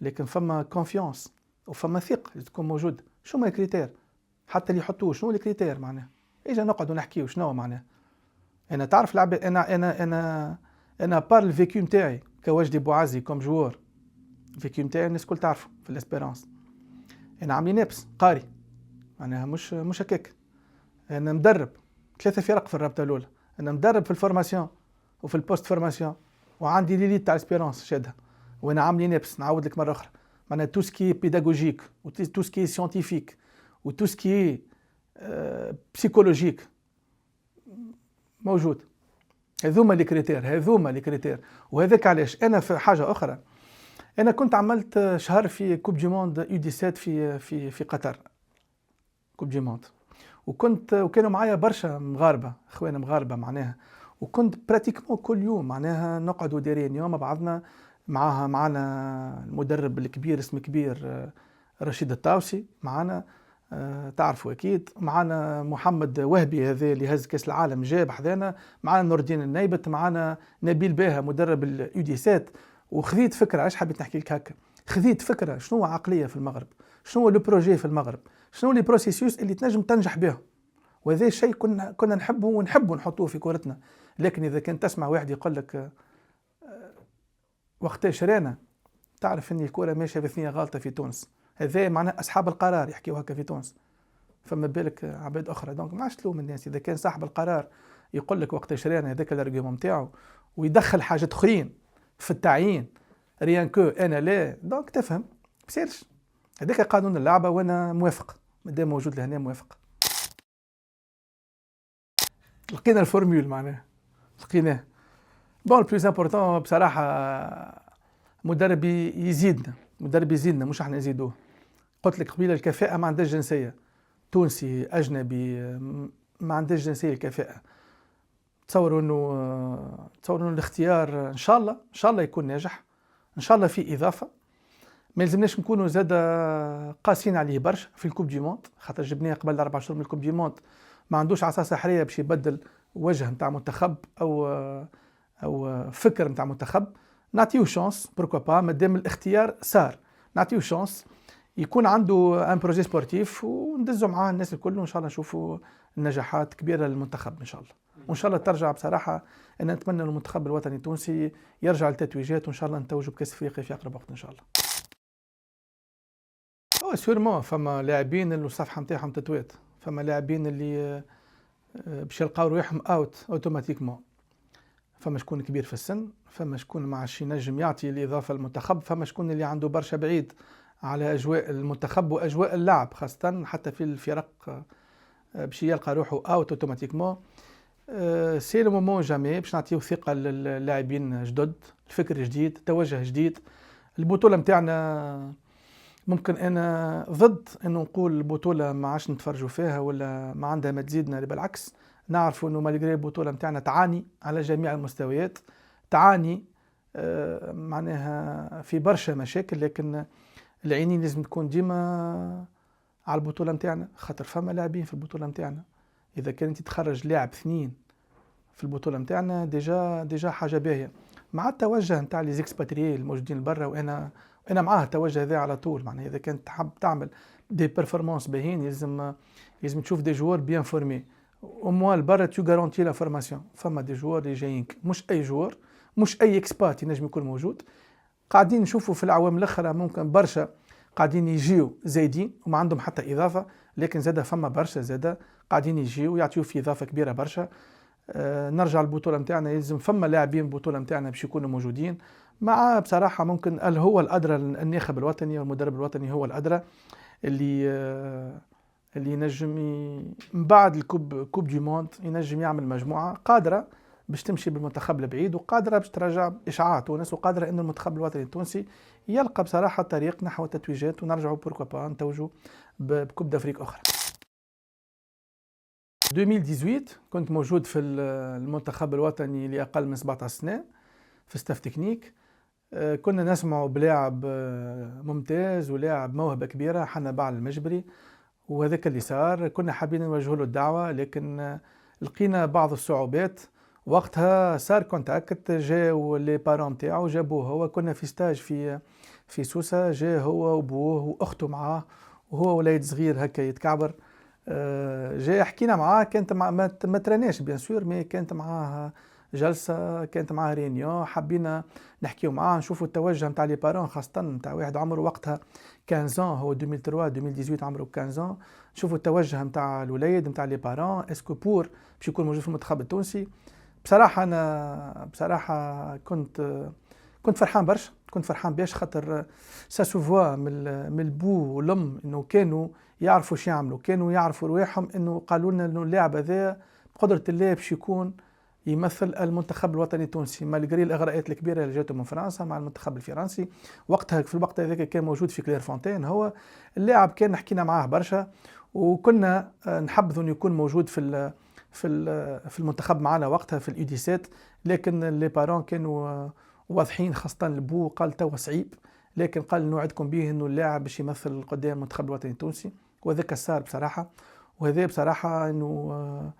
لكن فما كونفيونس وفما ثقه تكون موجود. شو ما الكريتير حتى اللي يحطوه، شنو الكريتير معناها؟ اجا نقعدوا نحكيو شنو معناها. انا تعرف لعب، انا بار الفيكيو نتاعي كوجدي بوعزي كوم جوور، الفيكيو نتاعي الناس الكل تعرفه في الاسبيرانس. انا عاملي نابس قاري، معناها مش هكاك. انا مدرب 3 فرق في الرابطه الاولى، انا مدرب في الفورماسيون وفي البوست فورماسيون، وعندي ليليت تاع اسبيرانس شادها، وانا عاملي نابس. نعاود لك مره اخرى، معناها تو سكي بيداغوجيك وتو سكي سيانتيفيك وتو سكي بسيكولوجيك موجود. هذوما لي كريتير. وهذاك علاش انا في حاجه اخرى. انا كنت عملت شهر في كوب دي موند يو 17 في قطر، كوب دي موند، وكانوا معايا برشا مغاربه، اخوان مغاربه معناها، وكنت براتيكمون كل يوم معناها نقعدوا دي ريونيون مع بعضنا. معنا المدرب الكبير اسمه كبير رشيد الطاوسي معنا، تعرفوا اكيد. معنا محمد وهبي هذا اللي هز كاس العالم جاب حذانا، معنا نور الدين النايبت، معنا نبيل باها مدرب اليو 17. وخذيت فكره، علاش حبيت نحكي لك هكا، خذيت فكره شنو عقليه في المغرب، شنو لو بروجي في المغرب، شنو لي بروسيسيوس اللي تنجم تنجح بهم. وهذا الشيء كنا نحبه نحطوه في كورتنا. لكن اذا كنت تسمع واحد يقول لك وقتاش رانا، تعرف ان الكره ماشيه بثنيه غالطه في تونس. هذا معناه اصحاب القرار يحكيوا هكا في تونس، فما بالك عباد اخرى. دونك ما عادش تلوم الناس، اذا كان صاحب القرار يقول لك وقتاش رانا، هذاك الارجيوم نتاعو، ويدخل حاجات اخرين في التعيين ريان كو انا لا، دونك تفهم بسيرش. هذاك قانون اللعبه، وانا موافق، مادام موجود لهنا موافق. لقينا الفورمول معناها، لقيناه. بون البلوز امبورتون بصراحه مدرب يزيدنا مش احنا نزيدوه. قلت لك قبيله الكفاءه ما عندهاش جنسيه، تونسي اجنبي ما عندهاش جنسيه الكفاءه. تصوروا انه الاختيار ان شاء الله يكون ناجح، ان شاء الله في اضافه. ما يلزمناش نكونوا زاد قاسيين عليه برشا في الكوب دي موند، خاطر جبناه قبل 4 شهور من الكوب دي موند، ما عندوش عصا سحريه باش يبدل وجه نتاع منتخب او فكر نتاع منتخب. نعطيه شانس بوركوا با، مادام الاختيار صار نعطيه شانس يكون عنده ان بروجي سبورتيف وندزوا معاه الناس الكل، وان شاء الله نشوفوا نجاحات كبيره للمنتخب ان شاء الله. وان شاء الله ترجع بصراحه، انا نتمنى المنتخب الوطني التونسي يرجع للتتويجات، وان شاء الله نتوجوا بكاس افريقيا في اقرب وقت ان شاء الله. سيرمون فما لاعبين اللي الصفحه نتاعهم تتوات، فما لاعبين اللي باش يلقاو رواحهم اوت اوتوماتيكمون. فما شكون كبير في السن، فما شكون ما عادش ينجم يعطي الاضافه للمنتخب، فما شكون اللي عنده برشا بعيد على اجواء المنتخب واجواء اللعب، خاصه حتى في الفرق باش يلقى روحه اوت اوتوماتيكمون. سي لو مومون جامي باش نعطيو ثقه للاعبين جدد، الفكر جديد، توجه جديد. البطوله نتاعنا ممكن انا ضد انه نقول البطوله ما عادش نتفرجوا فيها ولا ما عندها ما تزيدنا، بالعكس نعرفوا انه مالغري البطوله نتاعنا تعاني على جميع المستويات، تعاني معناها في برشا مشاكل، لكن العينين لازم تكون ديما على البطوله نتاعنا، خاطر فما لاعبين في البطوله نتاعنا. اذا كان انت تخرج لاعب 2 في البطوله نتاعنا ديجا حاجه باهيه، مع التوجه نتاع لي زيكسباتريي الموجودين برا، وانا معاه التوجه ذا على طول. معناها اذا كنت تحب تعمل دي بيرفورمانس باهين لازم تشوف دي جوار بيان فورمي، او موان برا تو غارونتي لا فورماسيون. فما دي جوار اللي جايين مش اي جوار، مش اي اكسبات ينجم يكون موجود. قاعدين نشوفوا في العوام الاخرى ممكن برشا قاعدين يجيو زايدين وما عندهم حتى اضافه، لكن زاده فما برشا زاده قاعدين يجيو ويعطيو في اضافه كبيره برشا. نرجع البطوله نتاعنا، يلزم فما لاعبين البطوله نتاعنا باش يكونوا موجودين. مع بصراحه ممكن هو الادرى، الناخب الوطني والمدرب الوطني هو الادرى اللي ينجم من بعد الكوب دي موند ينجم يعمل مجموعه قادره باش تمشي بالمنتخب البعيد، وقادره باش ترجع اشعاع تونس، وقادره ان المنتخب الوطني التونسي يلقى بصراحه طريق نحو التتويجات، ونرجعوا بوركوا با نتوجوا بكوب دافريك اخرى. 2018 كنت موجود في المنتخب الوطني لأقل من 17 سنة في ستاف تكنيك. كنا نسمعوا بلاعب ممتاز ولاعب موهبة كبيرة حنبال المجبري، وهذاك اللي صار. كنا حابين نوجه له الدعوة، لكن لقينا بعض الصعوبات. وقتها صار كونتاكت، جاو لي بارون نتاعو جابوه هو، كنا في ستاج في سوسة، جا هو وبوه واخته معاه، وهو وليد صغير هكا يتكعبر. جاي حكينا معاه، كانت ما تراناش بيان سور، مي كانت معاه جلسه، كانت معاه رينيون، حبينا نحكيو معاه نشوفوا التوجه نتاع لي بارون، خاصه نتاع واحد عمره وقتها 15 هو 2003 2018 عمره 15. نشوفوا التوجه نتاع الوليد نتاع لي بارون، اسكو بور باش يكون موجود في المنتخب التونسي. بصراحه انا كنت فرحان برشا، كنت فرحان باش خاطر سا سوفوا من البو والام انه كانوا يعرفوا شو يعملوا، كانوا يعرفوا رواحهم، انه قالوا لنا انه اللاعب هذا بقدره الله باش يكون يمثل المنتخب الوطني التونسي، مالغري الاغراءات الكبيره اللي جاته من فرنسا مع المنتخب الفرنسي. وقتها في الوقت هذاك كان موجود في كلير فونتين هو اللاعب، كان حكينا معاه برشا، وكنا نحبذ انه يكون موجود في المنتخب معنا وقتها في اليو 17، لكن لي بارون كانوا واضحين، خاصة البو قال توا صعيب، لكن قال نوعدكم به انه اللاعب باش يمثل قدام المنتخب الوطني التونسي، وذاك صار بصراحة. وهذا بصراحة انه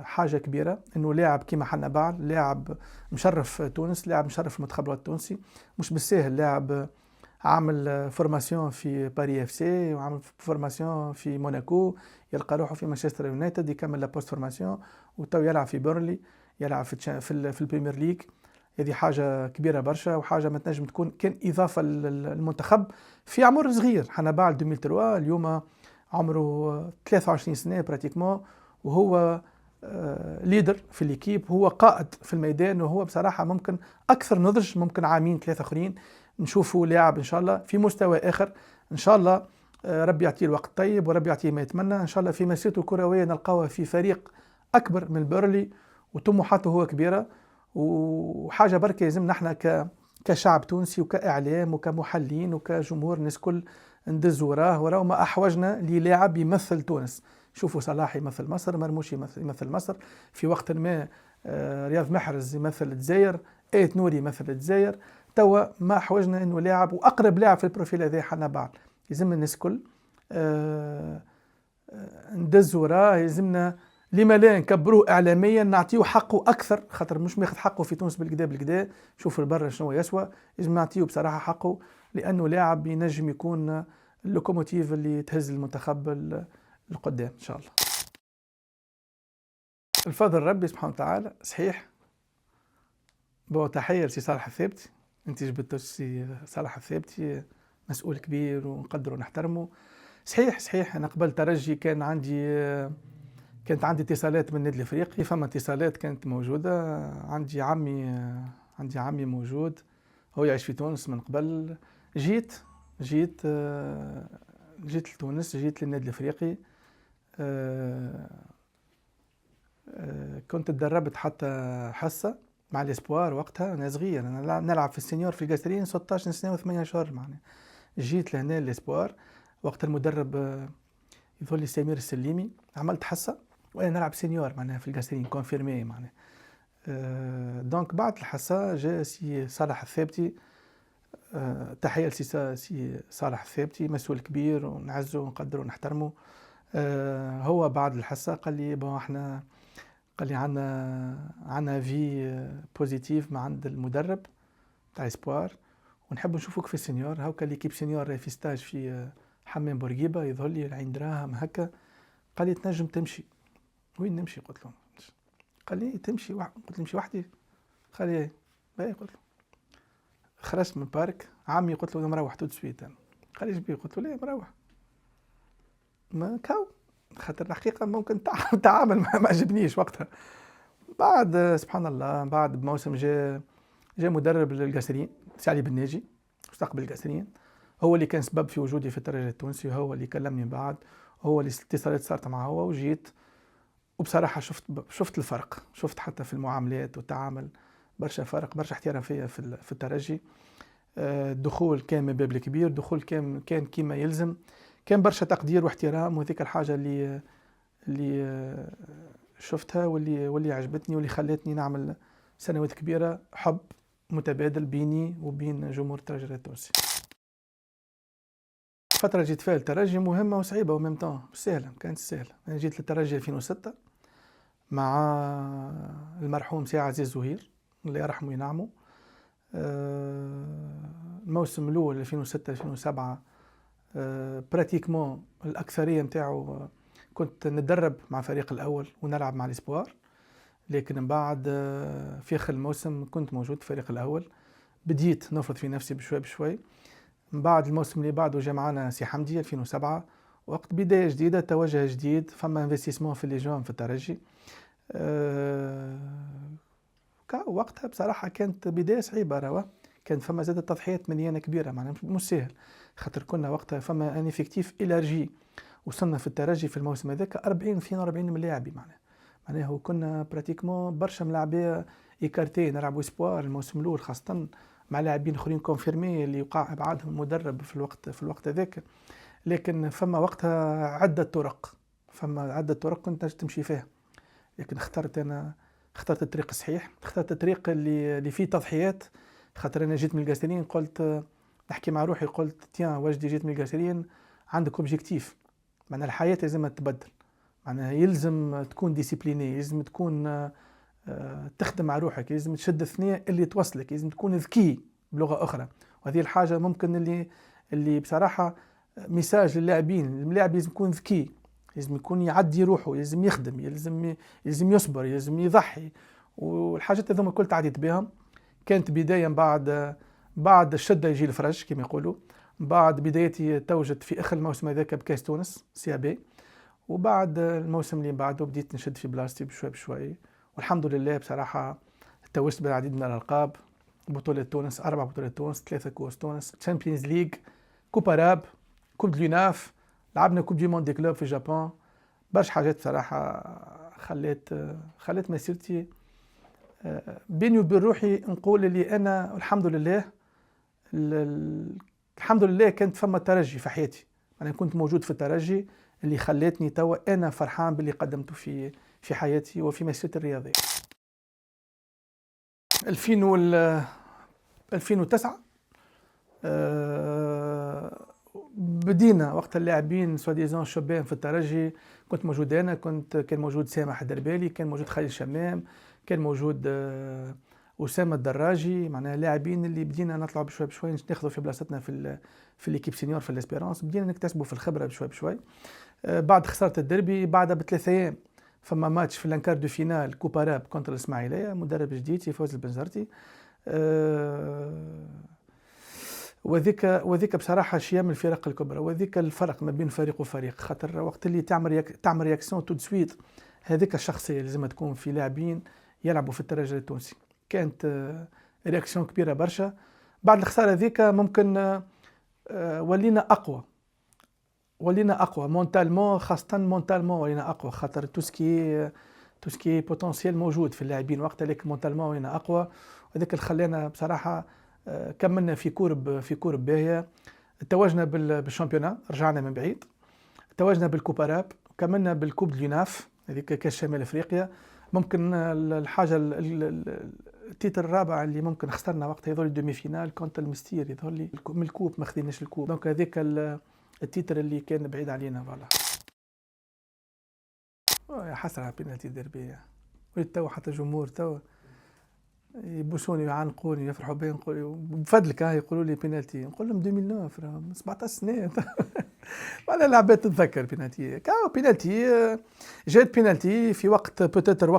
حاجة كبيرة، انه لاعب كيما حنبال، لاعب مشرف تونس، لاعب مشرف المنتخب الوطني التونسي، مش بالساهل. لاعب عامل فورماسيون في باري اف سي، وعامل فورماسيون في موناكو، يلقى روحه في مانشستر يونايتد يكمل لابوست فورماسيون، وتو يلعب في بيرلي، يلعب في البريمير ليج. هذه حاجة كبيرة برشا، وحاجة ما تنجم تكون كان إضافة للمنتخب في عمر صغير. حنبال 2003 اليوم عمره 23 سنة براتيكمون، وهو ليدر في الكيب، هو قائد في الميدان، وهو بصراحة ممكن أكثر نضج، ممكن عامين 3 آخرين نشوفوا لاعب إن شاء الله في مستوى آخر إن شاء الله. ربي يعطيه الوقت طيب، وربي يعطيه ما يتمنى إن شاء الله. في مسيرته الكروية نلقاوها في فريق اكبر من بيرلي وطموحاته هو كبيره، وحاجه بركه لازمنا احنا كشعب تونسي وكاعلام وكمحللين وكجمهور الناس كل ندزوا وراه وما احوجنا للاعب يمثل تونس. شوفوا صلاح يمثل مصر، مرموش يمثل مصر في وقت ما، رياض محرز يمثل الجزائر، ايت نوري يمثل الجزائر. توا ما احوجنا انه لاعب واقرب لاعب في البروفيل هذا حنا بعد. يلزم الناس كل ندزوا وراه، يلزمنا لما لا نكبروه اعلاميا، نعطيه حقه اكثر، خاطر مش ماخذ حقه في تونس بالكدا. شوفوا البر شنو يسوى، لازم نعطيه بصراحه حقه، لانه لاعب ينجم يكون اللوكوموتيف اللي تهز المنتخب القدام ان شاء الله. الفضل ربي سبحانه وتعالى. صحيح بو تحيه لسي صالح الثابتي، انت جبت سي صالح الثابتي مسؤول كبير ونقدره ونحترمه. صحيح انا قبل ترجي كانت عندي اتصالات من النادي الافريقي، فما اتصالات كانت موجوده. عندي عمي موجود، هو يعيش في تونس من قبل. جيت لتونس، جيت للنادي الافريقي. كنت تدربت حتى حصه مع الاسبوار وقتها، انا صغير، انا نلعب في السينيور في القاسرين 16 سنه و8 شهور معناها. جيت لهنا الاسبوار وقت المدرب يظل لي سمير السليمي، عملت حصه وانا نلعب سينيور معناها في القاسرين كونفيرمي معناها. دونك بعد الحصه جاء سي صالح الثابتي. تحيه لسي صالح الثابتي، مسؤول كبير ونعزه ونقدره ونحترمه. هو بعد الحصه قال لي احنا عندنا في بوزيتيف مع عند المدرب تاع اسبوار، ونحب نشوفوك في السينيور. هاكا ليكيب سينيور في ستاج في حمام بورقيبه، يظهر لي العين دراهم هكا. قال لي تنجم تمشي. وين نمشي؟ قلت له قال لي تمشي قلت له نمشي وحدي. قال لي باهي. قلت له خرجت من البارك، عمي قلت له مروح تو سويت. قال لي ايش بيه؟ قلت له لا مروح. ما كاو خاطر الحقيقه ممكن تعامل ما عجبنيش وقتها. بعد سبحان الله بعد بموسم جاء مدرب للقاسرين سي علي بن ناجي مستقبل القاسرين، هو اللي كان سبب في وجودي في الترجي التونسي، هو اللي كلمني بعد، هو اللي الاتصالات صارت معه هو. وجيت وبصراحه شفت الفرق، شفت حتى في المعاملات والتعامل برشا فرق، برشا احترافيه في الترجي. الدخول كان من باب الكبير، دخول كان كيما يلزم، كان برشا تقدير واحترام، وهذيك الحاجه اللي شفتها واللي عجبتني واللي خلتني نعمل سنوات كبيره حب متبادل بيني وبين جمهور الترجي التونسي. فترة جيت فيها الترجي مهمة وصعيبة وميم طون، مش سهلة، كانت سهلة. أنا جيت للترجي 2006 مع المرحوم سي عزيز زهير الله يرحمه وينعمه. الموسم الأول 2006 2007 براتيكمون الأكثرية متاعه كنت نتدرب مع فريق الأول ونلعب مع الإسبوار، لكن من بعد في آخر الموسم كنت موجود في الفريق الأول، بديت نفرض في نفسي بشوي بشوي. من بعد الموسم اللي بعده جا معنا سي حمدي 2007، وقت بداية جديدة، توجه جديد، فما انفستيسمون في الليجون في الترجي. وقتها بصراحة كانت بداية صعيبة، روا كان فما زادة تضحيات مليانة كبيرة، معناها مش سهل، خاطر كنا وقتها فما ان افكتيف الارجي. وصلنا في الترجي في الموسم هذاك 42 من لاعبين، معناها كنا براتيكمون برشا ملاعبيه ايكارتي نلعبوا اسبوار الموسم الاول، خاصة مع لاعبين اخرين كونفيرمي اللي يوقع ابعادهم المدرب في الوقت هذاك. لكن فما وقتها عدة طرق كنت تمشي فيها، لكن اخترت الطريق الصحيح، اخترت الطريق اللي فيه تضحيات. خاطر انا جيت من القاسرين، قلت نحكي مع روحي، قلت تيان واجدي جيت من القاسرين عندك اوبجيكتيف، معناها الحياة لازم تتبدل، معناها يلزم تكون ديسيبليني، يلزم تكون تخدم مع روحك، لازم تشد الثنية اللي توصلك، لازم تكون ذكي بلغة أخرى. وهذه الحاجة ممكن اللي بصراحة ميساج للاعبين، اللاعب لازم يكون ذكي، لازم يكون يعدي روحه، لازم يخدم، لازم يصبر، لازم يضحي. والحاجات هذوما الكل تعديت بهم. كانت بداية بعد الشدة يجي الفرج كما يقولوا. بعد بدايتي توجد في آخر الموسم هذاك بكاس تونس سي بي، وبعد الموسم اللي بعده بديت نشد في بلاستي بشوي بشوي، والحمد لله بصراحة توجت بالعديد من الألقاب، بطولة تونس 4 بطولات تونس 3 كؤوس تونس، تشامبيونز ليج، كوب أراب، كوب دو ناف، لعبنا كوب دي موند دي كلوب في اليابان، برشا حاجات بصراحة خلت مسيرتي بيني وبين روحي نقول اللي أنا الحمد لله الحمد لله كانت فما ترجي في حياتي. أنا كنت موجود في الترجي اللي خلتني توا أنا فرحان باللي قدمته في حياتي وفي مسيرتي الرياضية. 2009 بدينا وقت اللاعبين سواديزون الشبان في الترجي. كنت موجود أنا، كان موجود سامح الدربالي، كان موجود خالد شمام، كان موجود أسامة الدراجي، معناها لاعبين اللي بدينا نطلعوا بشوي بشوي ناخذوا في بلاصتنا في ليكيب سينيور في الاسبيرانس، بدينا نكتسبوا في الخبرة بشوي بشوي. بعد خسارة الدربي بعدها ب3 أيام فما ماتش في الانكار دو فينال كوبا راب كونتر الإسماعيلية، مدرب جديد في فوز البنزرتي. وذيك بصراحه شيء من الفرق الكبرى، وذيك الفرق ما بين فريق وفريق، خاطر وقت اللي تعمل رياكسيون تو سويت، هذيك الشخصيه لازم تكون في لاعبين يلعبوا في الترجي التونسي. كانت رياكسيون كبيره برشا. بعد الخساره ذيك ممكن ولينا اقوى مونتالمون، خاصه مونتالمون ولينا اقوى، خاطر توسكي بوتنسيال موجود في اللاعبين وقتها، لكن مونتالمون ولينا اقوى. وذاك اللي خلانا بصراحه كملنا في كورب باهيه. توجنا بالشامبيونا، رجعنا من بعيد، توجنا بالكوبا راب، كملنا بالكوب ديوناف هذيك كاس شمال افريقيا. ممكن الحاجه التيتر الرابع اللي ممكن خسرنا وقتها يظل دومي فينال كونت المستير، يظل من الكوب ما خديناش الكوب، دونك هذيك التيتر اللي كان بعيد علينا. فوالا يا حسره على بينالتي دربيه، وليت توا حتى الجمهور توا يبوسوني ويعانقوني يفرحوا بي، نقول بفضلك يقولوا لي بينالتي، نقول لهم 2009 17 سنه. ولا لعبات تتذكر بينالتي جات بينالتي في وقت بوتيتر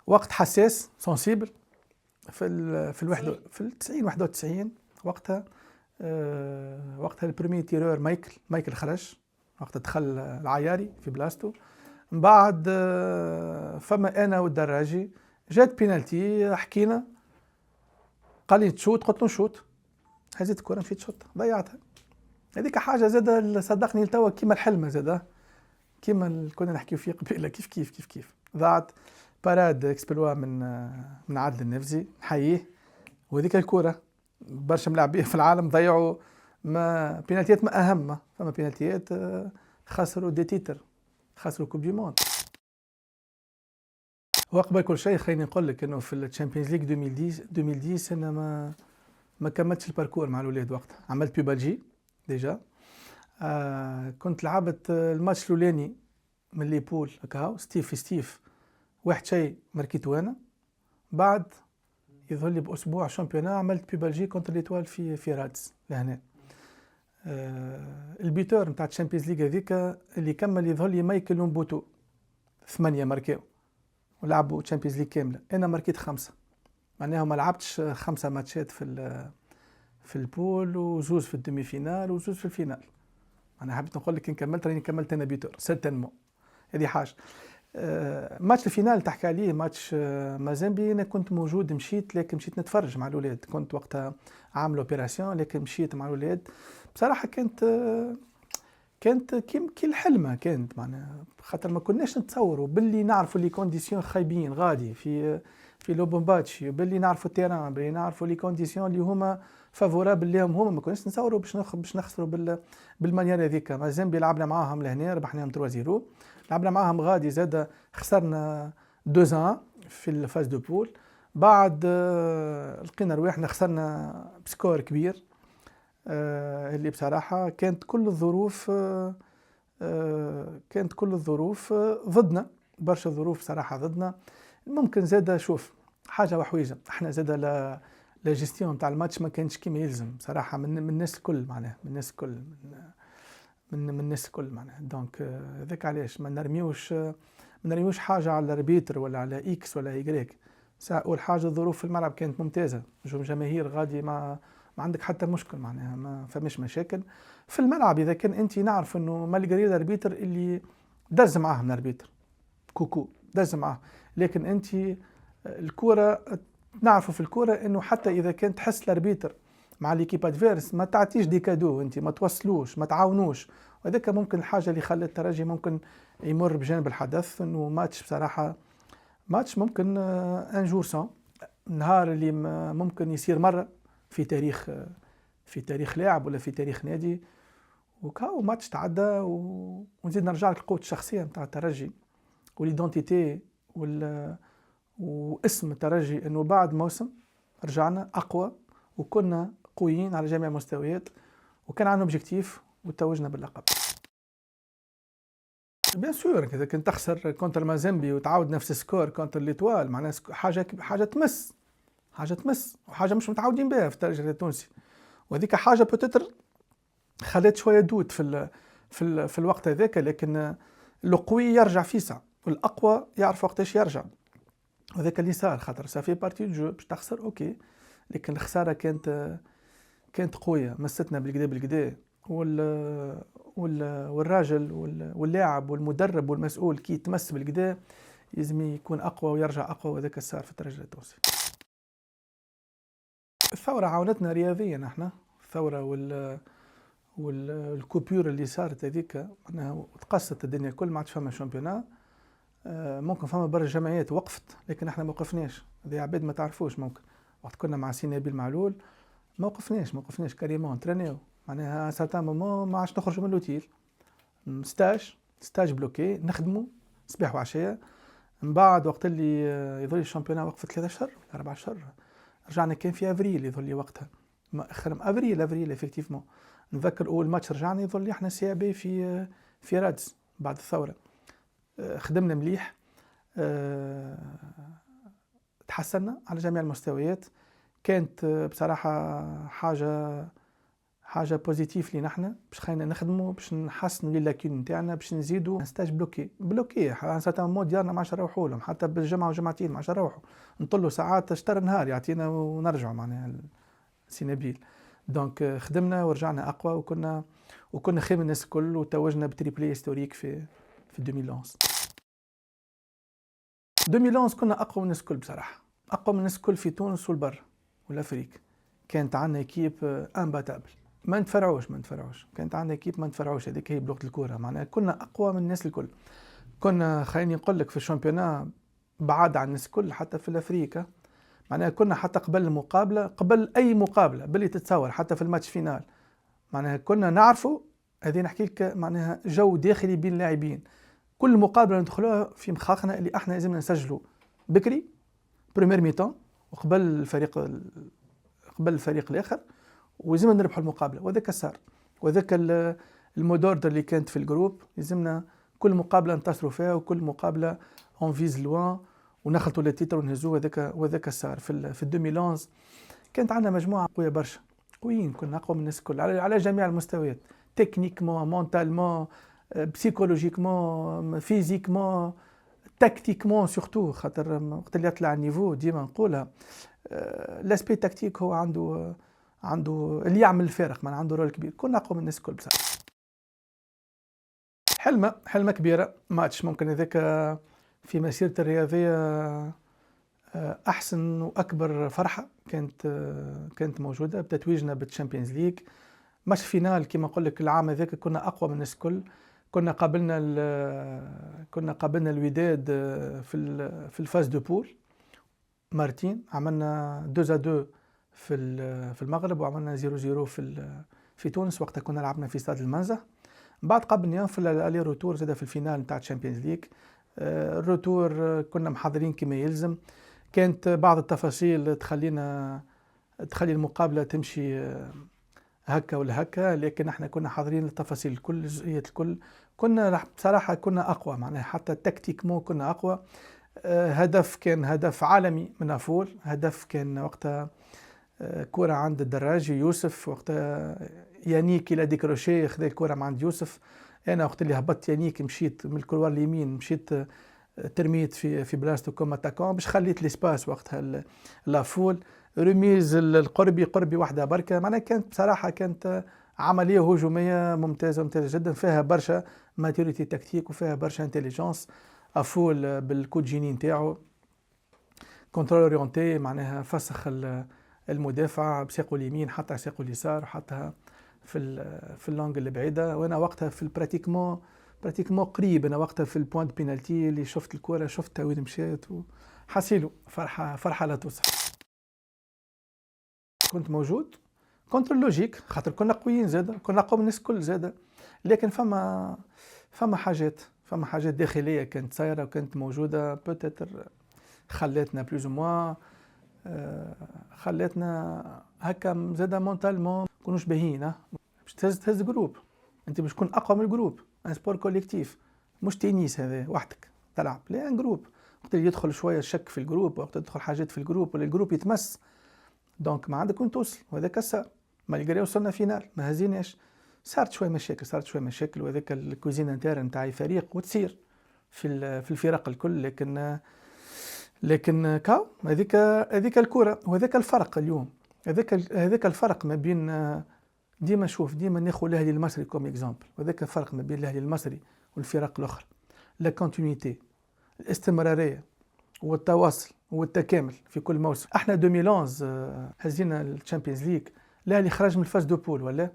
وقت حساس سنسيبل في 90 91 وقتها. البريمي تيرور مايكل خرج، وقت دخل العياري في بلاصتو. من بعد فما انا والدراجي، جات بينالتي، حكينا، قال لي تشوت، قلت له نشوت، هزيت الكره مشيت شوت ضيعتها. هذيك حاجه زاد صدقني لتوا كيما الحلمه، زاد كيما كنا نحكيو فيه قبيله، كيف ضاعت باراد اكسبلوا من عادل النفزي، نحييه. وهذيك الكره برشا ملاعبين في العالم ضيعوا ما بينالتيات، ما اهم فما بينالتيات خسروا دي تيتر، خسروا كوب دي موند. وقبل كل شيء خليني نقول لك انه في الشامبيونز ليغ 2010 انا ما كملتش الباركور مع الاولاد وقتها، عملت بيبالجي ديجا. كنت لعبت الماتش الاولاني من ليبول هكاو ستيف في ستيف، واحد شيء ماركيتو انا. بعد يظهر لي باسبوع شامبيونا عملت بيبالجي كونتر ليتوال في رادز لهنا. البيتور نتاع الشامبيونز ليغ هذيك اللي كمل يظهر لي مايكل ومبوتو، 8 ماركيو ولعبوا تشامبيونز ليغ كامله، انا ماركيت 5، معناها ما لعبتش 5 ماتشات في البول، وزوز في الدومي فينال وزوز في الفينال. انا حبيت نقول لك ان راني كملت انا بيتور سيرتينمون. هذه حاجه. ماتش الفينال تحكي عليه ماتش مازامبي، انا كنت موجود، لكن مشيت نتفرج مع الاولاد، كنت وقتها عامل اوبيراسيون لكن مشيت مع الاولاد. بصراحه كانت كي الحلمه، كانت معناها خاطر ما كناش نتصوروا باللي نعرفوا لي كونديسيون خايبين غادي في لوبومباتشي، باللي نعرفوا التيران، باللي نعرفوا لي كونديسيون اللي هما فافورابل لهم هما، ما كناش نتصوروا باش نخسروا بالمانيير هذيك. مازامبي لعبنا معاهم لهنا ربحناهم 3-0، لعبنا معاهم غادي زاد خسرنا 2-1 في الفاز دو بول. بعد لقينا رواحنا خسرنا بسكور كبير. اللي بصراحة كانت كل الظروف ضدنا، برشا ظروف صراحة ضدنا. ممكن زاد شوف حاجة وحويجة، احنا زاد لا جيستيون تاع الماتش ما كانش كيما يلزم صراحة من الناس الكل، معناها من الناس الكل معناها. دونك هذاك علاش ما نرميوش حاجة على الاربيتر ولا على اكس ولا ايكغيك. اول حاجة الظروف في الملعب كانت ممتازة، جماهير غادي ما عندك حتى مشكل، معناها ما فماش مشاكل في الملعب. اذا كان انت نعرف انه مالغري الاربيتر اللي دز معاه من الاربيتر كوكو دز معاه، لكن انت الكرة نعرفوا في الكرة انه حتى اذا كان تحس الاربيتر مع ليكيب ادفيرس ما تعطيش دي كادو، انت ما توصلوش ما تعاونوش. وهذاك ممكن الحاجة اللي خلت الترجي ممكن يمر بجانب الحدث انه ماتش بصراحه، ماتش ممكن ان جور سون، نهار اللي ممكن يصير مره في تاريخ، في تاريخ لاعب ولا في تاريخ نادي. وكاو ماتش تعدى ونزيد نرجع لك القوة الشخصية نتاع الترجي والإيدونتيتي واسم الترجي، انه بعد موسم رجعنا اقوى وكنا قويين على جميع المستويات وكان عندنا اوبجيكتيف وتوجنا باللقب. بيان سور اذا كنت تخسر كونتر مازيمبي وتعاود نفس السكور كونتر ليتوال، معناها حاجه تمس، وحاجه مش متعودين بها في الترجي التونسي، وهذيك حاجه بوتيتر خلت شويه دوت في الوقت هذاك. لكن القوي يرجع فيسع والاقوى يعرف وقتاش يرجع، وذاك اللي صار. خاطر سافي بارتي جو باش تخسر اوكي، لكن الخساره كانت قويه، مستنا بالكدا والراجل واللاعب والمدرب والمسؤول كي يتمس بالكدا لازم يكون اقوى ويرجع اقوى، وذاك صار في الترجي التونسي. الثوره عاونتنا رياضيا احنا، الثوره والكوبيور اللي صارت هذيك معناها تقصت الدنيا كل، ما عادش فما شامبيونا. ممكن فما برا الجمعيات وقفت لكن احنا ما وقفناش، هذه عباد ما تعرفوش. ممكن وقت كنا مع سي نبيل معلول ما وقفناش كاريمون ترينيو، معناها سارتان مومون ما عادش نخرجوا من لوتيل، ستاج بلوكي نخدموا صباح وعشيه. من بعد وقت اللي يظل الشامبيونا وقفت 3 شهور 4 شهور، رجعنا كان في افريل يظل لي وقتها، اخر افريل افكتيفمون. نذكر اول ماتش رجعنا يظل لي احنا سي بي في رادس بعد الثوره. خدمنا مليح، تحسنا على جميع المستويات. كانت بصراحه حاجه بوزيتيف لي نحن، باش خلينا نخدموا باش نحسنوا لي لاكين نتاعنا، باش نزيدوا ستاج بلوكي على ساعه مود ديالنا ما عادش نروحوا لهم، حتى بالجمعه وجمعتين ما عادش نروحوا، نطلوا ساعات شطر نهار يعطينا ونرجعوا معناها سي نبيل. دونك خدمنا ورجعنا اقوى وكنا خير من الناس الكل، وتوجنا بتريبلي هيستوريك في 2011. 2011 كنا اقوى من الناس الكل بصراحه، اقوى من الناس الكل في تونس والبر والافريق. كانت عندنا ايكيب امباتابل، ما نتفرعوش كانت عندنا ايكيب ما نتفرعوش، هذيك هي بلغه الكوره، معناها كنا اقوى من الناس الكل. كنا خليني نقول لك في الشامبيونا بعاد عن الناس الكل، حتى في الافريقيا معناها كنا حتى قبل المقابله، قبل اي مقابله باللي تتصور، حتى في الماتش فينال معناها كنا نعرفوا. هذه نحكي لك معناها جو داخلي بين اللاعبين، كل مقابله ندخلوها في مخاخنا اللي احنا لازم نسجلوا بكري بريمير ميتون وقبل الفريق الاخر، ولازم نربحوا المقابله، وذاك صار. وذاك المودوردر اللي كانت في الجروب لازمنا كل مقابله ننتصروا فيها، وكل مقابله اون فيز لوان ونخلطوا التيتر ونهزوه، وذاك صار في 2011. كانت عندنا مجموعه قويه برشا، قويين، كنا اقوى من الناس الكل على جميع المستويات، تكنيكمون، مونتالمون، بسيكولوجيكمون، فيزيكمون، تكتيكمون سورتو. خاطر وقت اللي يطلع النيفو ديما نقولها، لاسبي تكتيك هو عنده اللي يعمل الفارق، ما عنده رول كبير. كنا اقوى من الناس الكل بصراحه. حلمه كبيره، ماتش ممكن هذاك في مسيرتي الرياضيه احسن واكبر فرحه كانت موجوده بتتويجنا بالتشامبيونز ليج. ماتش فينال كما نقول لك، العام هذاك كنا اقوى من الناس الكل. كنا قابلنا الوداد في الفاز دو بول مارتين، عملنا 2-2 في المغرب، وعملنا 0-0 في تونس وقتها كنا لعبنا في استاد المنزه. بعد قابلنا في الالي روتور زاد في الفينال نتاع الشامبيونز ليج. الروتور كنا محضرين كما يلزم، كانت بعض التفاصيل تخلي المقابله تمشي هكا ولا هكا، لكن احنا كنا حاضرين التفاصيل الكل، الجزئيات الكل. كنا بصراحه كنا اقوى، معناها حتى تكتيكمون كنا اقوى. هدف كان هدف عالمي من افول، هدف كان وقتها كرة عند الدراجي يوسف، وقتها يانيك الى ديكروشي خذا الكرة من عند يوسف. انا وقت اللي هبطت يانيك مشيت من الكروار اليمين، مشيت ترميت في بلاصتو كوم اتاكون باش خليت ليسباس وقتها لافول، رميز قربي واحدة بركة. معناها كانت بصراحة عملية هجومية ممتازة جدا، فيها برشا ماتوريتي تكتيك وفيها برشا انتليجنس. افول بالكود جيني نتاعو كونترول اورينتي، معناها فسخ المدافع بساقه اليمين حتى ساقه اليسار، وحطها في اللونج البعيدة. وانا وقتها في البراتيكمون براتيكمون قريب. انا وقتها في البوينت بينالتي اللي شفت الكره شفتها وين مشات وحسيلو فرحه لا توصف. كنت موجود كونتر اللوجيك خاطر كنا قويين زاده، كنا اقوى من الناس الكل زاده، لكن فما حاجات داخليه كانت صايره وكانت موجوده بوتيتر خلاتنا بلوز موا خلاتنا هكا زاده مونتالمون كونوش باهيين. باش تهز جروب، انت باش تكون اقوى من الجروب، ان سبور كوليكتيف مش تنس هذا وحدك تلعب، لا ان جروب. وقت اللي يدخل شويه الشك في الجروب، وقت تدخل حاجات في الجروب ولا الجروب يتمس، دونك ما عندك وين توصل. وهذاك صار مالغري وصلنا فينال ما هزيناش، صارت شويه مشاكل وهذاك الكوزين انترن نتاعي فريق وتصير في الفرق الكل، لكن كاو هذيك الكره وهذاك الفرق اليوم. هذاك الفرق ما بين ديما ناخذ الاهلي المصري كوم اكزامبل، وهذاك الفرق ما بين الاهلي المصري والفرق الاخرى، لا كونتينيتي، الاستمراريه والتواصل والتكامل في كل موسم. احنا 2011 هزينا الشامبيونز ليج، الاهلي خرج من الفاز دو بول، ولا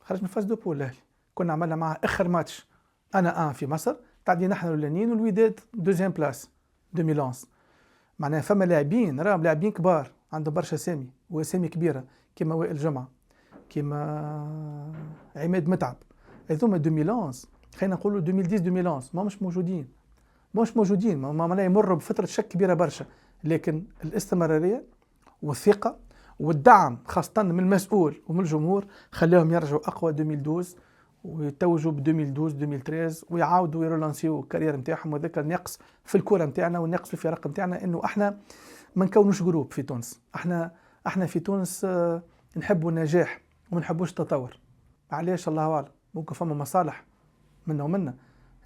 خرج من الفاز دو بول الاهلي. كنا عملنا معاه اخر ماتش انا في مصر، تعدينا احنا الاولانيين والوداد دوزيام بلاس 2011. معناها فما لاعبين راهم لاعبين كبار عندهم برشا اسامي واسامي كبيره كيما وائل جمعه، كيما عماد متعب، هذوما 2011 خلينا نقولوا 2010 ما مش موجودين ما معناها يمروا بفتره شك كبيره برشا. لكن الاستمراريه والثقه والدعم خاصه من المسؤول ومن الجمهور خلاهم يرجعوا اقوى 2012 ويتوجوا ب 2013 ويعاودوا يرولانسيو الكارير نتاعهم. وذاك النقص في الكره نتاعنا والنقص في الفرق نتاعنا، انه احنا ما نكونوش جروب في تونس. احنا في تونس نحبوا النجاح وما نحبوش التطور. علاش؟ الله اعلم، ممكن فما مصالح منا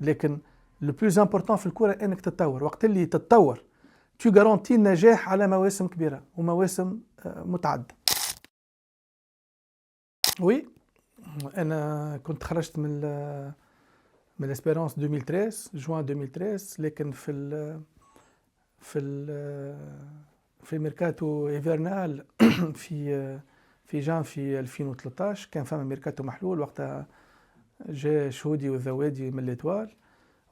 لكن لو بلوز امبورطون في الكره انك تتطور. وقت اللي تتطور تو غارونتي النجاح على مواسم كبيره ومواسم متعدده. وي انا كنت خرجت من الاسبيرونس 2013 جوان 2013، لكن في ميركاتو ايفرنال في جانفي 2013 كان فما ميركاتو محلول. وقتها جاء شهودي والذوادي من ليتوال،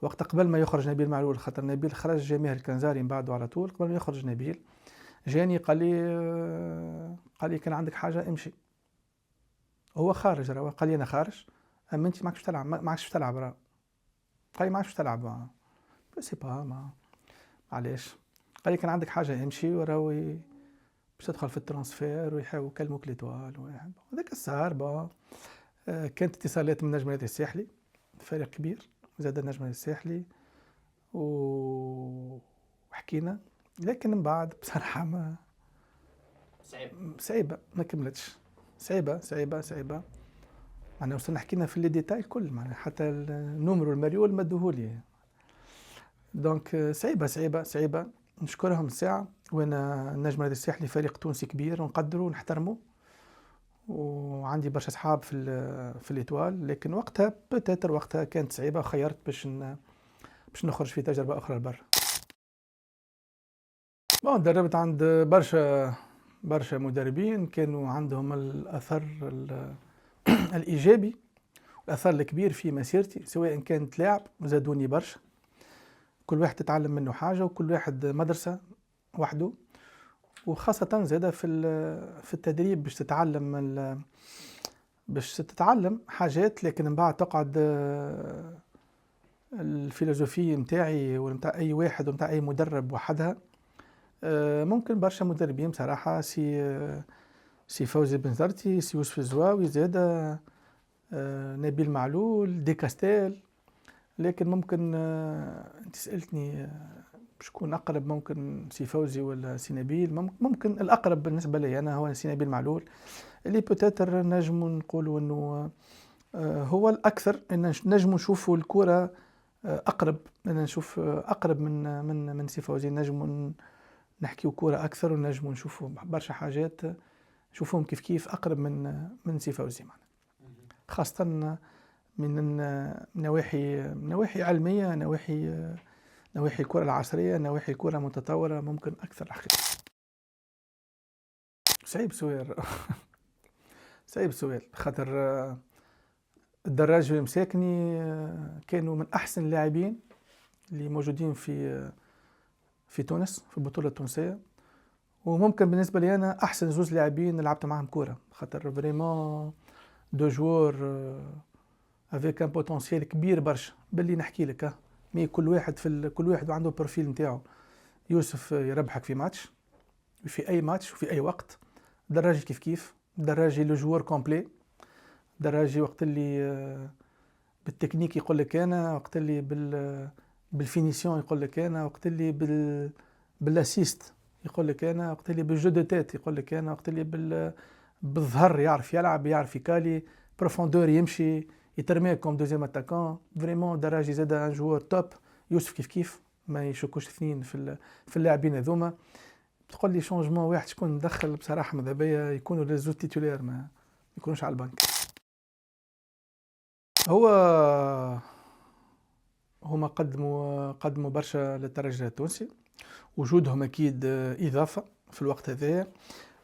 وقت قبل ما يخرج نبيل معلول، خاطر نبيل خرج جا ماهر الكنزاري من بعده على طول قبل ما يخرج نبيل، جاني قال لي كان عندك حاجه امشي. هو خارج راه، قال لي انا خارج، اما انت ماكش تلعب راه. قال لي ماكش تلعب بس ما علاش؟ قال لي كان عندك حاجه امشي وراوي باش تدخل في الترانسفير ويحاولوا يكلموك ليتوال هذاك السهر كانت اتصالات من نجم النادي الساحلي، فريق كبير زاد النجم النادي الساحلي وحكينا، لكن من بعد بصراحه ما صعيبه ما كملتش. صعيبه معناها وصلنا حكينا في لي ديتاي الكل، معناها حتى النومرو المريول مدوهولي. دونك صعيبه نشكرهم الساعه. وانا النجم النادي الساحلي فريق تونسي كبير ونقدره ونحترمه، وعندي برشا اصحاب في الإيطوال، لكن وقتها كانت صعيبه وخيرت باش نخرج في تجربه اخرى لبرا. دربت عند برشا مدربين كانوا عندهم الاثر الايجابي والاثر الكبير في مسيرتي، سواء كانت لاعب زادوني برشا، كل واحد تتعلم منه حاجه وكل واحد مدرسه وحده، وخاصه زاده في التدريب باش تتعلم حاجات، لكن من بعد تقعد الفيلوزوفية متاعي ونتاع اي واحد ونتاع اي مدرب وحدها. ممكن برشا مدربين بصراحه سي فوزي بن زرتي، سي يوسف الزواوي، زاد نبيل معلول، دي كاستيل. لكن ممكن انت سالتني شكون اقرب، ممكن سي فوزي ولا سي نبيل. ممكن الاقرب بالنسبه لي انا هو سي نبيل معلول، اللي بوتيتر نجم نقولوا انه هو الاكثر ان نجم نشوفوا الكره اقرب، انا نشوف اقرب من سي فوزي، نجم نحكيو كره اكثر ونجم نشوفوا برشا حاجات نشوفهم كيف اقرب من سي فوزي، خاصه من نواحي علميه، نواحي الكره العصريه، نواحي الكره متطوره، ممكن اكثر الحقيقه. صعيب سؤال خاطر الدراجي والمساكني كانوا من أحسن اللاعبين اللي موجودين في تونس في البطولة التونسية، وممكن بالنسبة لي أنا أحسن زوز لاعبين لعبت معاهم كورة، خاطر فريمون دو جوار افيك ان بوتونسيال كبير برشا. باللي نحكي لك مي كل واحد عنده بروفيل نتاعو. يوسف يربحك في ماتش، في اي ماتش وفي اي وقت. دراجي كيف دراجي لو جوار كومبلي. دراجي وقت اللي بالتكنيك يقول لك انا، وقت اللي بالفينيسيون يقول لك انا، وقت اللي بالاسيست يقول لك انا، وقت اللي بالجو دو تيت يقول لك انا، وقت اللي بالظهر يعرف يلعب، يعرف يكالي بروفوندور، يمشي يترمي كوم دوزيام اتاكون. فريمون دراجي زاد ان جوار توب. يوسف كيف ما يشكوش اثنين في اللاعبين هذوما. تقول لي شونجمون واحد شكون ندخل، بصراحه ماذا بيا يكونوا لي زوج تيتولير ما يكونوش على البنك. هما قدموا برشا للترجي التونسي، وجودهم اكيد اضافه في الوقت هذا.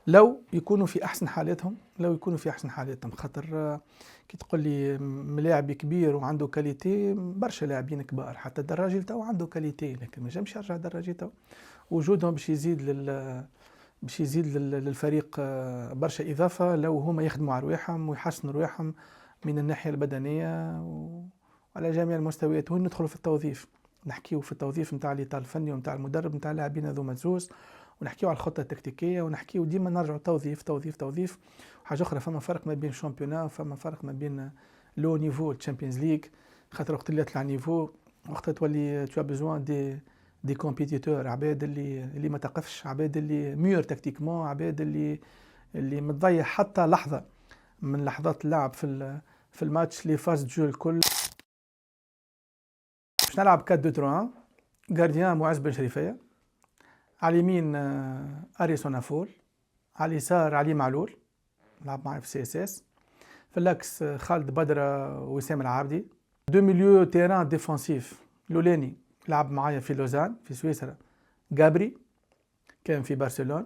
لو يكونوا في احسن حالاتهم خاطر كي تقول لي ملاعب كبير وعنده كاليتي، برشا لاعبين كبار، حتى الدراجي تو عنده كاليتي لكن ما جامش يرجع الدراجي تو. وجودهم باش يزيد للفريق برشا اضافه لو هما يخدموا على رواحهم ويحسنوا رواحهم من الناحيه البدنيه وعلى جميع المستويات. وين ندخلوا في التوظيف، نحكيو في التوظيف نتاع الاطار الفني ونتاع المدرب نتاع اللاعبين هذوما زوز، ونحكيو على الخطه التكتيكيه، ونحكيو ديما نرجعوا توظيف. حاجه اخرى، فما فرق ما بين الشامبيونا وفما فرق ما بين لو نيفو الشامبيونز ليغ. خاطر وقت اللي يطلع نيفو، وقت تولي تو بيزوان دي كومبيتيتور، عباد اللي ما تقفش، عباد اللي ميور تكتيكمون، عباد اللي متضيع حتى لحظه من لحظات اللعب في الماتش لي فاز جو الكل. باش نلعب 4-2-3-1. غارديان معز بن شريفيه، على اليمين اريسون افول، على اليسار علي معلول لعب معي في CSS، في اللاكس خالد بدره ووسام العابدي. دو ميليو تيران ديفونسيف، لولاني لعب معايا في لوزان في سويسرا جابري، كان في برشلونة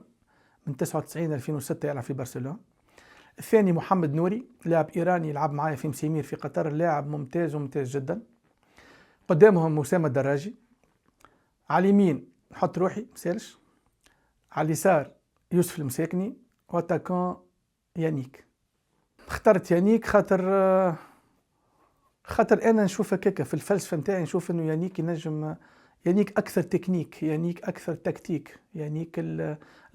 من 99 2006 يلعب في برشلونة. الثاني محمد نوري، لاعب إيراني لعب معايا في مسيمير في قطر، لاعب ممتاز جدا. قدامهم أسامة الدراجي. على اليمين نحط روحي مسالش، على اليسار يوسف المساكني، واتاكون يانيك. اخترت يانيك خاطر انا نشوف هكاكا في الفلسفه نتاعي، نشوف انه يانيك ينجم، يانيك اكثر تكنيك، يانيك اكثر تكتيك، يانيك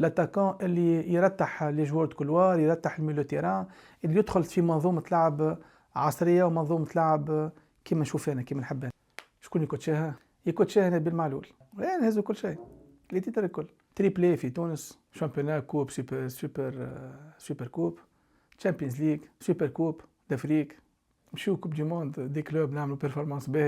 الاتاكون اللي يرتاح لي جوار كولوار، يرتاح الميلو تيران، اللي يدخل في منظومه لعب عصريه ومنظومه لعب كيما نشوف انا كيما نحب انا. شكون يكوتشاها نبيل معلول، يعني هزو كل شيء اللي تيتر الكل. تريبلي في تونس، شامبيونا كوب، سوبر كوب، تشامبيونز ليغ، سوبر كوب دافريك، نمشيو كوب دي موند دي كلوب نعملوا بيرفورمانس باهية.